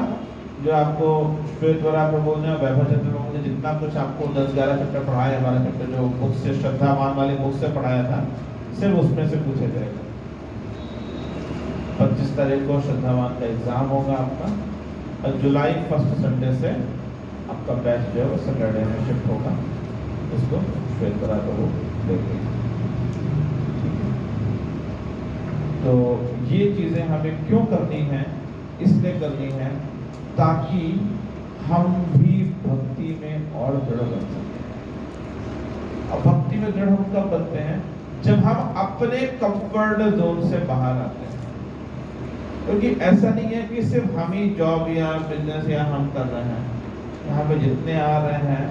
जो आपको श्वेतवरा प्रभु ने वैभव चंद्र प्रभु ने जितना कुछ आपको 10-11 चैप्टर पढ़ाया, 12 चैप्टर जो बुक से श्रद्धावान वाले बुक से पढ़ाया था, सिर्फ उसमें से पूछा जाएगा। 25 तारीख को श्रद्धावान का एग्जाम होगा आपका, और जुलाई 1 संडे से आपका बैच जो है वो सैटरडे में शिफ्ट होगा। इसको श्वेतवरा प्रभु देखेंगे। तो ये चीजें हमें क्यों करनी है? इसलिए करनी है ताकि हम भी भक्ति में और दृढ़ बन सकें। अब भक्ति में दृढ़ हम कब बनते हैं? जब हम अपने कंफर्ट जोन से बाहर आते हैं। क्योंकि ऐसा नहीं है कि सिर्फ हम ही जॉब या बिजनेस या हम कर रहे हैं। यहाँ पे जितने आ रहे हैं,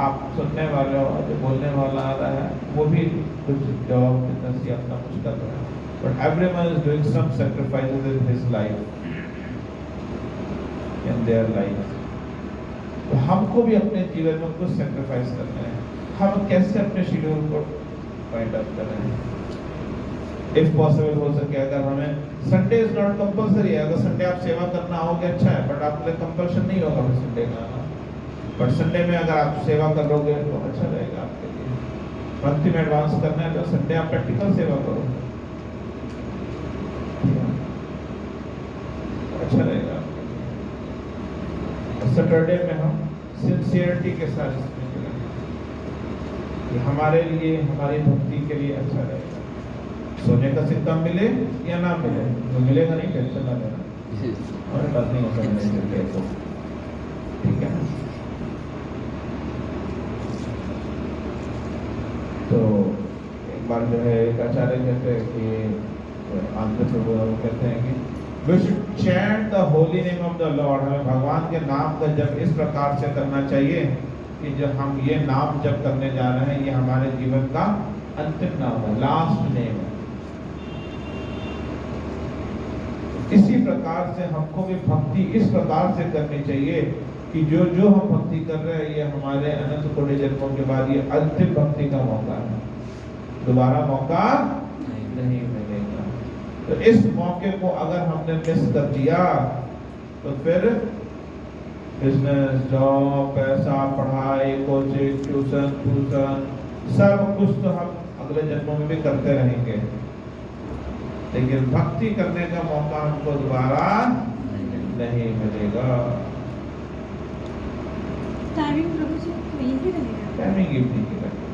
आप सुनने वाले हो, जो बोलने वाला आ रहा है, वो भी कुछ जॉब बिजनेस या अपना कुछ कर रहे हैं। But everyone is doing some sacrifices in his life, in their life. तो हमको भी अपने जीवन में कुछ सैक्रिफाइस करना है। हम कैसे अपने शेड्यूल को फाइंड आउट कर रहे हैं? इफ पॉसिबल हो सके, अगर हमें संडे इज नॉट कंपल्सरी है, अगर संडे आप सेवा करना आओगे अच्छा है, बट आप लिए कंपल्शन नहीं होगा फिर संडे का आना। बट संडे में अगर आप सेवा करोगे तो अच्छा रहेगा आपके लिए। भक्ति में एडवांस करना है तो संडे आप प्रैक्टिकल सेवा करो, अच्छा रहेगा। सैटरडे में हम सिंसियरिटी के साथ इसमें चलेंगे, ये हमारे लिए, हमारी भक्ति के लिए अच्छा रहेगा। सोने का सिक्का मिले या ना मिले, तो मिलेगा नहीं, टेंशन ना लेना, हमारे पास नहीं होता है तो ठीक है। तो एक बार जो है एक आचार्य कहते हैं कि आंध्र प्रभु कहते हैं कि We should chant the holy name of the Lord। हमें भगवान के नाम का जप इस प्रकार से करना चाहिए कि जब हम ये नाम जप करने जा रहे हैं, ये हमारे जीवन का अंतिम नाम है, लास्ट नेम है। इसी प्रकार से हमको भी भक्ति इस प्रकार से करनी चाहिए कि जो जो हम भक्ति कर रहे हैं, ये हमारे अनंत कोटि जन्मों के बाद ये अंतिम भक्ति का मौका है, दोबारा मौका नहीं मिलेगा। तो इस मौके को अगर हमने मिस कर दिया तो फिर बिजनेस, जॉब, पैसा, पढ़ाई, कोचिंग, ट्यूशन सब कुछ तो हम अगले जन्मों में भी करते रहेंगे, लेकिन भक्ति करने का मौका हमको दोबारा नहीं मिलेगा। टाइमिंग प्रभु जी यही रहेगा, टाइमिंग इवनिंग की रहेगी,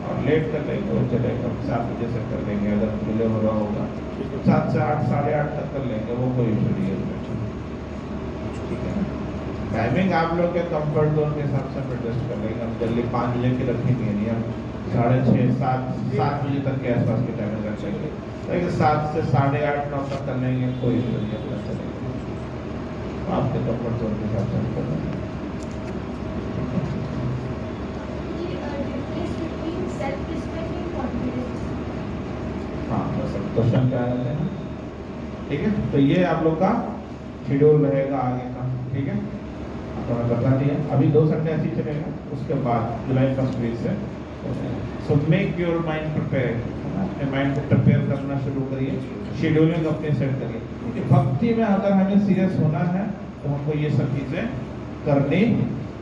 और लेट कर लेंगे वो चलेगा, 7 बजे से कर लेंगे, अगर डिले हो रहा होगा 7 से 8, 8:30 तक कर लेंगे, वो कोई इशू नहीं है। ठीक है, टाइमिंग आप लोग के कंफर्ट जोन के हिसाब से एडजस्ट कर लेंगे। हम जल्दी 5 बजे की रखेंगे नहीं, हम 6:30, 7 बजे तक के आसपास के टाइम रख लेंगे, लेकिन 7 से 8:30, 9 तक कर लेंगे, कोई इशू नहीं अपना चलेगा। आपके कंफर्ट जोन के हिसाब से कर लेंगे। हाँ, बस क्वेश्चन क्या रहते हैं, ठीक है। तो ये आप लोग का शेड्यूल रहेगा आगे का, ठीक है। आपको मैं बता दिया, अभी 2 संडे ऐसे ही चलेगा, उसके बाद जुलाई 1 वीक से। So make your mind prepare, अपने माइंड को प्रिपेयर करना शुरू करिए, शेड्यूलिंग अपने सेट करिए, क्योंकि भक्ति में अगर हमें सीरियस होना है तो हमको ये सब चीज़ें करनी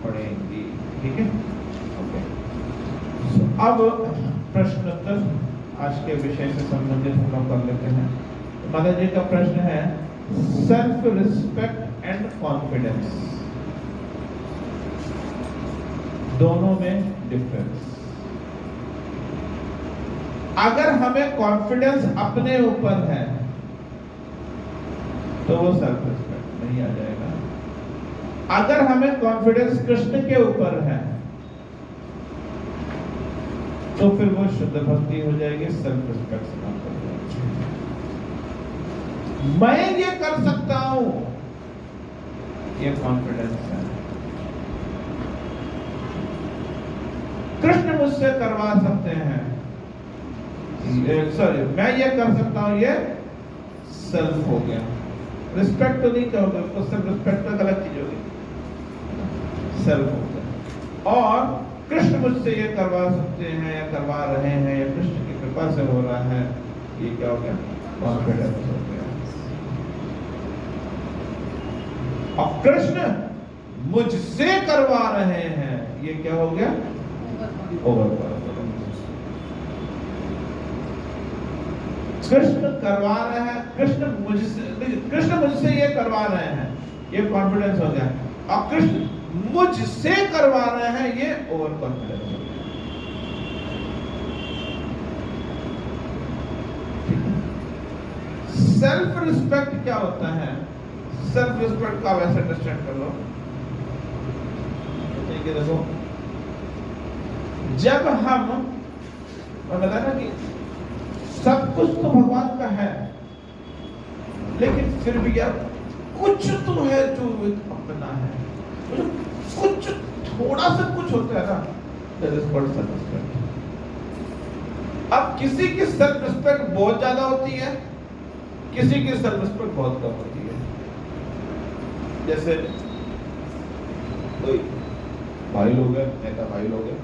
पड़ेंगी, ठीक है। ओके, अब प्रश्न उत्तर आज के विषय से संबंधित हम लोग कर लेते हैं। माता जी का प्रश्न है, सेल्फ रिस्पेक्ट एंड कॉन्फिडेंस, दोनों में डिफरेंस। अगर हमें कॉन्फिडेंस अपने ऊपर है तो वो सेल्फ रिस्पेक्ट नहीं आ जाएगा। अगर हमें कॉन्फिडेंस कृष्ण के ऊपर है तो फिर वो शुद्ध भक्ति हो जाएगी, सेल्फ रिस्पेक्ट से काम कर जाएगी। मैं ये कर सकता हूं, ये कॉन्फिडेंस है। कृष्ण मुझसे करवा सकते हैं, सॉरी मैं ये कर सकता हूं, ये सेल्फ हो गया। रिस्पेक्ट तो नहीं कहोगे उसको, सिर्फ रिस्पेक्ट तो गलत चीज होगी, सेल्फ हो गया। और कृष्ण मुझसे ये करवा सकते हैं या करवा रहे हैं या कृष्ण की कृपा से हो रहा है, ये क्या हो गया, कॉन्फिडेंस हो गया। अब कृष्ण मुझसे करवा रहे हैं, ये क्या हो गया? ओवर। कृष्ण करवा रहे हैं, कृष्ण मुझसे ये करवा रहे हैं, ये कॉन्फिडेंस हो गया। और कृष्ण मुझसे करवा रहे हैं, ये ओवर कॉन्फिडेंस हो गया। सेल्फ रिस्पेक्ट क्या होता है? सेल्फ रिस्पेक्ट का वैसे अंडरस्टैंड कर लो। ठीक है, देखो, जब हम बताया ना कि सब कुछ तो भगवान का है, लेकिन फिर भी यार कुछ तो है जो अपना है, कुछ थोड़ा सा कुछ होता है ना, that is called self respect। अब किसी की सेल्फ रिस्पेक्ट बहुत ज्यादा होती है, किसी की सेल्फ रिस्पेक्ट बहुत कम होती है। जैसे कोई भाई लोग हैं, नेता भाई लोग हैं,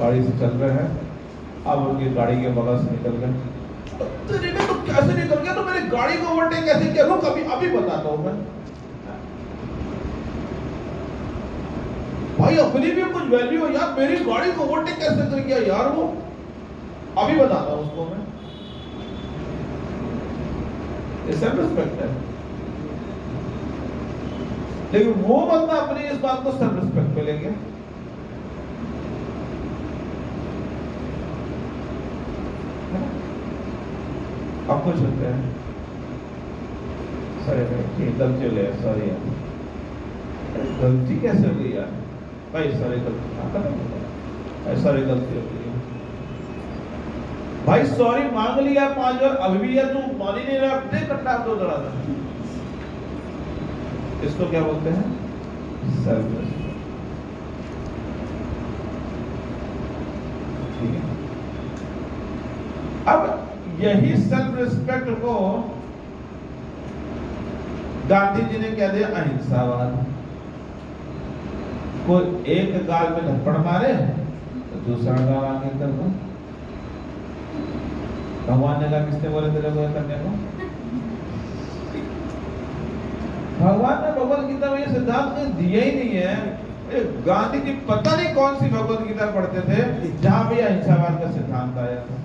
गाड़ी से चल रहे हैं, अब उनकी गाड़ी के बगल से निकल गए, तेरे में तो कैसे निकल गया, तो मेरी गाड़ी को ओवरटेक कैसे किया? रुक, अभी बताता हूं मैं। भाई अपनी भी कुछ वैल्यू है यार, मेरी गाड़ी को ओवरटेक कैसे कर गया यार वो, अभी बताता हूं उसको मैं। ये सेल्फ रिस्पेक्ट है। लेकिन वो बंदा अपनी इस बात को सेल्फ रिस्पेक्ट पे ले गया। अब कुछ होते हैं, सॉरी भाई गलती हो गया, सॉरी यार, गलती कैसे हो गई यार भाई, सॉरी गलती, सॉरी गलती हो गई भाई, सॉरी मांग लिया 5 बार, अभी भी यार तू मान ही नहीं रहा, अपने कट्टा दो दड़ा था। इसको क्या बोलते हैं? Self respect. ठीक है, अब यही सेल्फ रिस्पेक्ट को गांधी जी ने क्या दिया? अहिंसावाद। कोई एक गाल में थप्पड़ मारे तो दूसरा गाल आगे कर दो। भगवान ने कहा, किसने बोले तेरे को करने को? भगवान ने भगवत गीता में ये सिद्धांत दिया ही नहीं है। गांधी जी पता नहीं कौन सी भगवत गीता पढ़ते थे जहां भी अहिंसावाद का सिद्धांत आया था।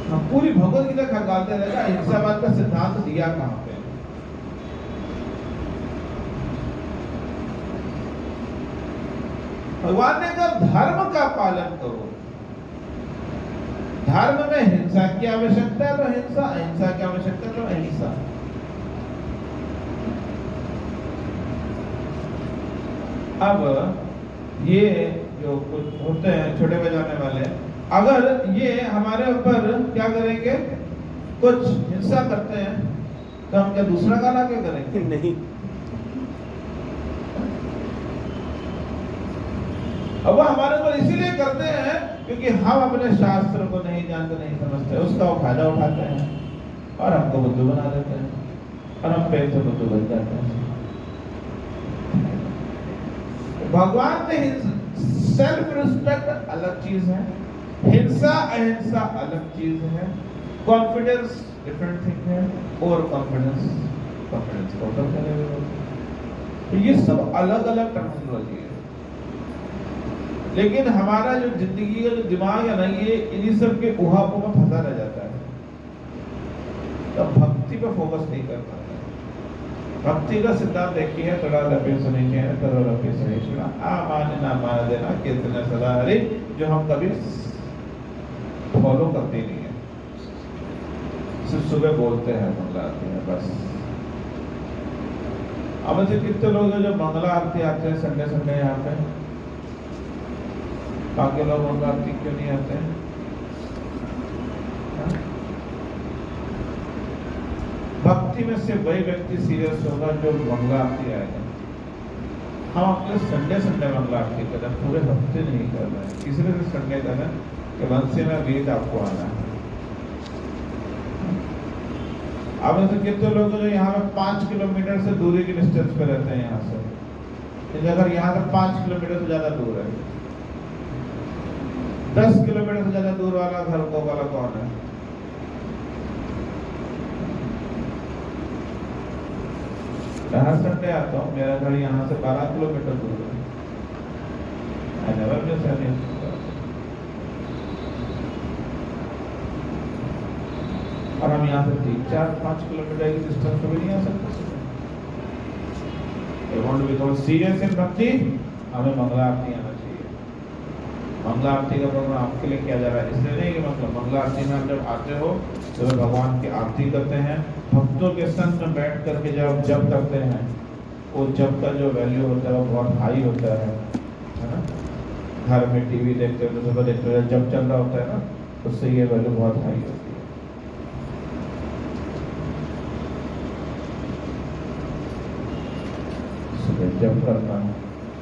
हम पूरी भगवत गीता खंगालते रहेगा, अहिंसावाद का सिद्धांत दिया कहां पे? भगवान ने कहा धर्म का पालन करो, धर्म में हिंसा की आवश्यकता है तो हिंसा, अहिंसा की आवश्यकता है तो अहिंसा। अब ये जो कुछ होते हैं छोटे बजाने वाले, अगर ये हमारे ऊपर क्या करेंगे, कुछ हिंसा करते हैं, तो हम क्या दूसरा गाना क्या करेंगे? नहीं। अब वो हमारे ऊपर इसीलिए करते हैं क्योंकि हम अपने शास्त्र को नहीं जानते, नहीं समझते, उसका वो फायदा उठाते हैं और हमको बुद्धू बना देते हैं और हम पेट से बुद्धू बन जाते हैं। भगवान ने सेल्फ रिस्पेक्ट अलग चीज है, हिंसा अहिंसा अलग चीज है, कॉन्फिडेंस डिफरेंट थिंग है, ओवर कॉन्फिडेंस टोटल करेगा। ये सब अलग अलग टर्मिनोलॉजी है। लेकिन हमारा जो जिंदगी का जो दिमाग है ना, ये इन्हीं सब के उहापों में फंसा रह जाता है, तब भक्ति पे फोकस नहीं कर पाता है। भक्ति का सिद्धांत देखिए है, थोड़ा रपे सुनिए करो रपे सहिष्णुना, आ मान ना मान देना कीर्तन सदा हरि, जो हम कभी फॉलो करते नहीं है, सिर्फ सुबह बोलते हैं, मंगला आरती है बस। अब ऐसे कितने लोग हैं जो मंगला आरती आते हैं संडे संडे यहाँ पे, बाकी लोग मंगला आरती क्यों नहीं आते हैं? भक्ति में से वही व्यक्ति सीरियस होगा जो मंगला आरती आएगा। हम अपने संडे संडे मंगला आरती कर रहे हैं, पूरे हफ्ते नहीं कर रहे हैं। तीसरे दिन संडे का है कि वंशी में गीत आपको आना है। अब ऐसे कितने लोग जो यहाँ पे 5 किलोमीटर से दूरी की डिस्टेंस पे रहते हैं यहाँ से, अगर यहाँ से 5 किलोमीटर से ज्यादा दूर है, 10 किलोमीटर से ज्यादा दूर वाला घर को वाला कौन है? मैं हर संडे आता हूँ, मेरा घर यहाँ से 12 किलोमीटर दूर है। I never miss any class. और हम यहाँ से 3, 4, 5 किलोमीटर की डिस्टेंस पे भी नहीं आ सकते। You want to become serious in भक्ति, हमें मंगला आरती आना चाहिए। मंगला आरती का प्रोग्राम आपके लिए किया जा रहा है, इसलिए नहीं कि मतलब मंगला आरती में आप जब आते हो तो भगवान की आरती करते हैं, भक्तों के संग में बैठ करके जब जप करते हैं, वो जप का जो वैल्यू होता है वो बहुत हाई होता है ना। घर में टीवी देखते हो तो सुबह देखते हो जब चल रहा होता है ना, उससे ये वैल्यू बहुत हाई होती है। सुबह जप करना,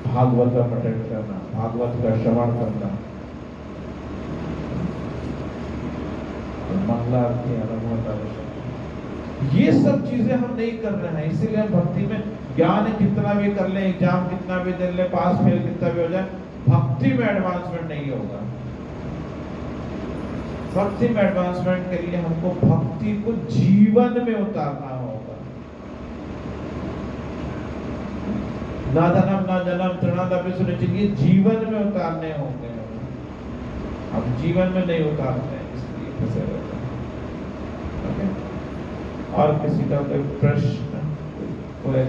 भागवत का पठन करना, भागवत का श्रवण करना, मंगला आरती आना बहुत आवश्यक है। ये सब चीजें हम नहीं कर रहे हैं, इसीलिए हम भक्ति में ज्ञान कितना भी कर ले, एग्जाम कितना भी दे ले, पास फेल कितना भी हो जाए, भक्ति में एडवांसमेंट नहीं होगा। भक्ति में एडवांसमेंट के लिए हमको भक्ति को जीवन में उतारना होगा। ना धनम ना जन्म तृणादपि सुनिश्चित, ये जीवन में उतारने होंगे। हम जीवन में नहीं उतारते हैं, इसलिए फंसे रहते हैं। ओके, और किसी का कोई प्रश्न? कोई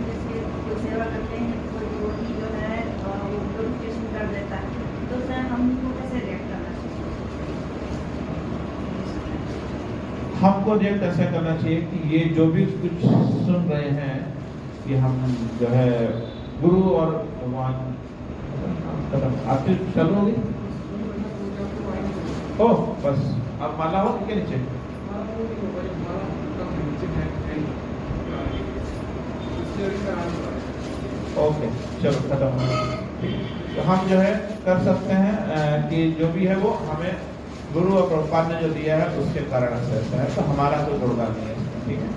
जैसे कोई सेवा करते हैं तो रोटी जो है वो नोटिफिकेशन कर देता है, तो सर हमको कैसे रिएक्ट करना चाहिए? हमको रिएक्ट ऐसा करना चाहिए कि ये जो भी कुछ सुन रहे हैं कि हम जो है गुरु और भगवान आपसे चालू होगी। ओ बस अब माला हो के नीचे ओके, चलो खत्म हो गया। तो हम जो है कर सकते हैं कि जो भी है वो हमें गुरु और प्रभुपाद ने जो दिया है उसके कारण से ऐसा है, तो हमारा कोई योगदान नहीं है। ठीक है,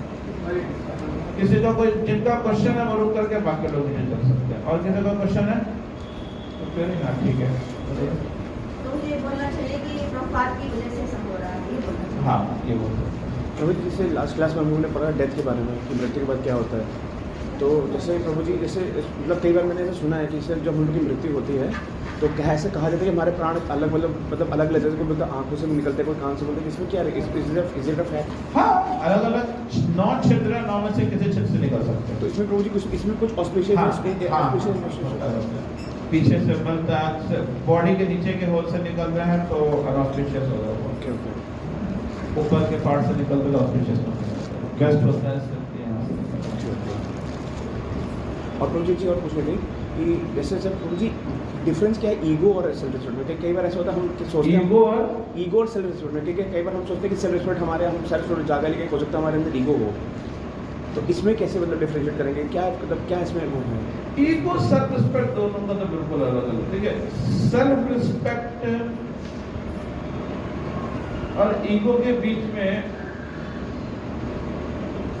किसी का कोई जिनका क्वेश्चन है वो रुक करके बाकी लोग नहीं कर सकते हैं। और किसी का क्वेश्चन है तो फिर ठीक है, तो ये बोलना चाहिए कि प्रभुपाद की वजह से सब हो रहा है, ये बोलना चाहिए। हाँ ये बोल सकते हैं। प्रभु जी, जैसे लास्ट क्लास में हम लोगों ने पढ़ा डेथ के बारे में कि मृत्यु के बाद क्या होता है। तो जैसे प्रभु जी, जैसे मतलब कई बार मैंने ऐसा सुना है कि जैसे जब हम लोग की मृत्यु होती है तो क्या ऐसे कहा जाता है कि हमारे प्राण अलग मतलब अलग अलग जैसे कोई आंखों से निकलते हैं, कोई कान से बोलते हैं, इसमें क्या है, इज इट अ फैक्ट? हाँ, अलग अलग 9 छिद्र 9 में से किसी छिद्र से निकल सकते हैं। तो इसमें प्रभु जी कुछ इसमें कुछ ऑस्पिशियस पीछे से बनता है, बॉडी के नीचे के होल से निकल रहा है तो अनऑस्पिशियस होगा। ओके ओके, ऊपर के पार्ट से निकल रहा है ऑस्पिशियस होगा। गेस्ट होता है और प्रभु जी और पूछने थी कि जैसे सर प्रभु जी डिफरेंस क्या है ईगो और सेल्फ रिस्पेक्ट में? कई बार ऐसा होता है हम सोचते हैं ईगो और सेल्फ रिस्पेक्ट में, क्योंकि कई बार हम सोचते हैं कि सेल्फ रिस्पेक्ट हमारे हम सेल्फ रिस्पेक्ट जागा लेके हो सकता है हमारे अंदर ईगो हो, तो इसमें कैसे मतलब डिफरेंशिएट करेंगे? क्या मतलब क्या इसमें वो है? ईगो सेल्फ रिस्पेक्ट दोनों का तो बिल्कुल अलग अलग। ठीक है, सेल्फ रिस्पेक्ट और ईगो के बीच में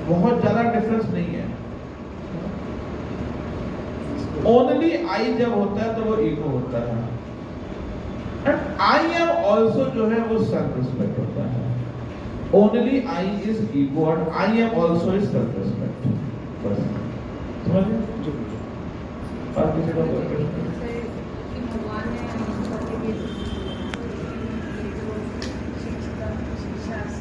बहुत ज्यादा डिफरेंस नहीं है। ओनली आई जब होता है तो वो ईगो होता है, एंड आई एम ऑल्सो जो है वो सेल्फ रिस्पेक्ट होता है। Only I is ego and I am also is self respect. बस समझ? जी और किसी का कोई प्रश्न?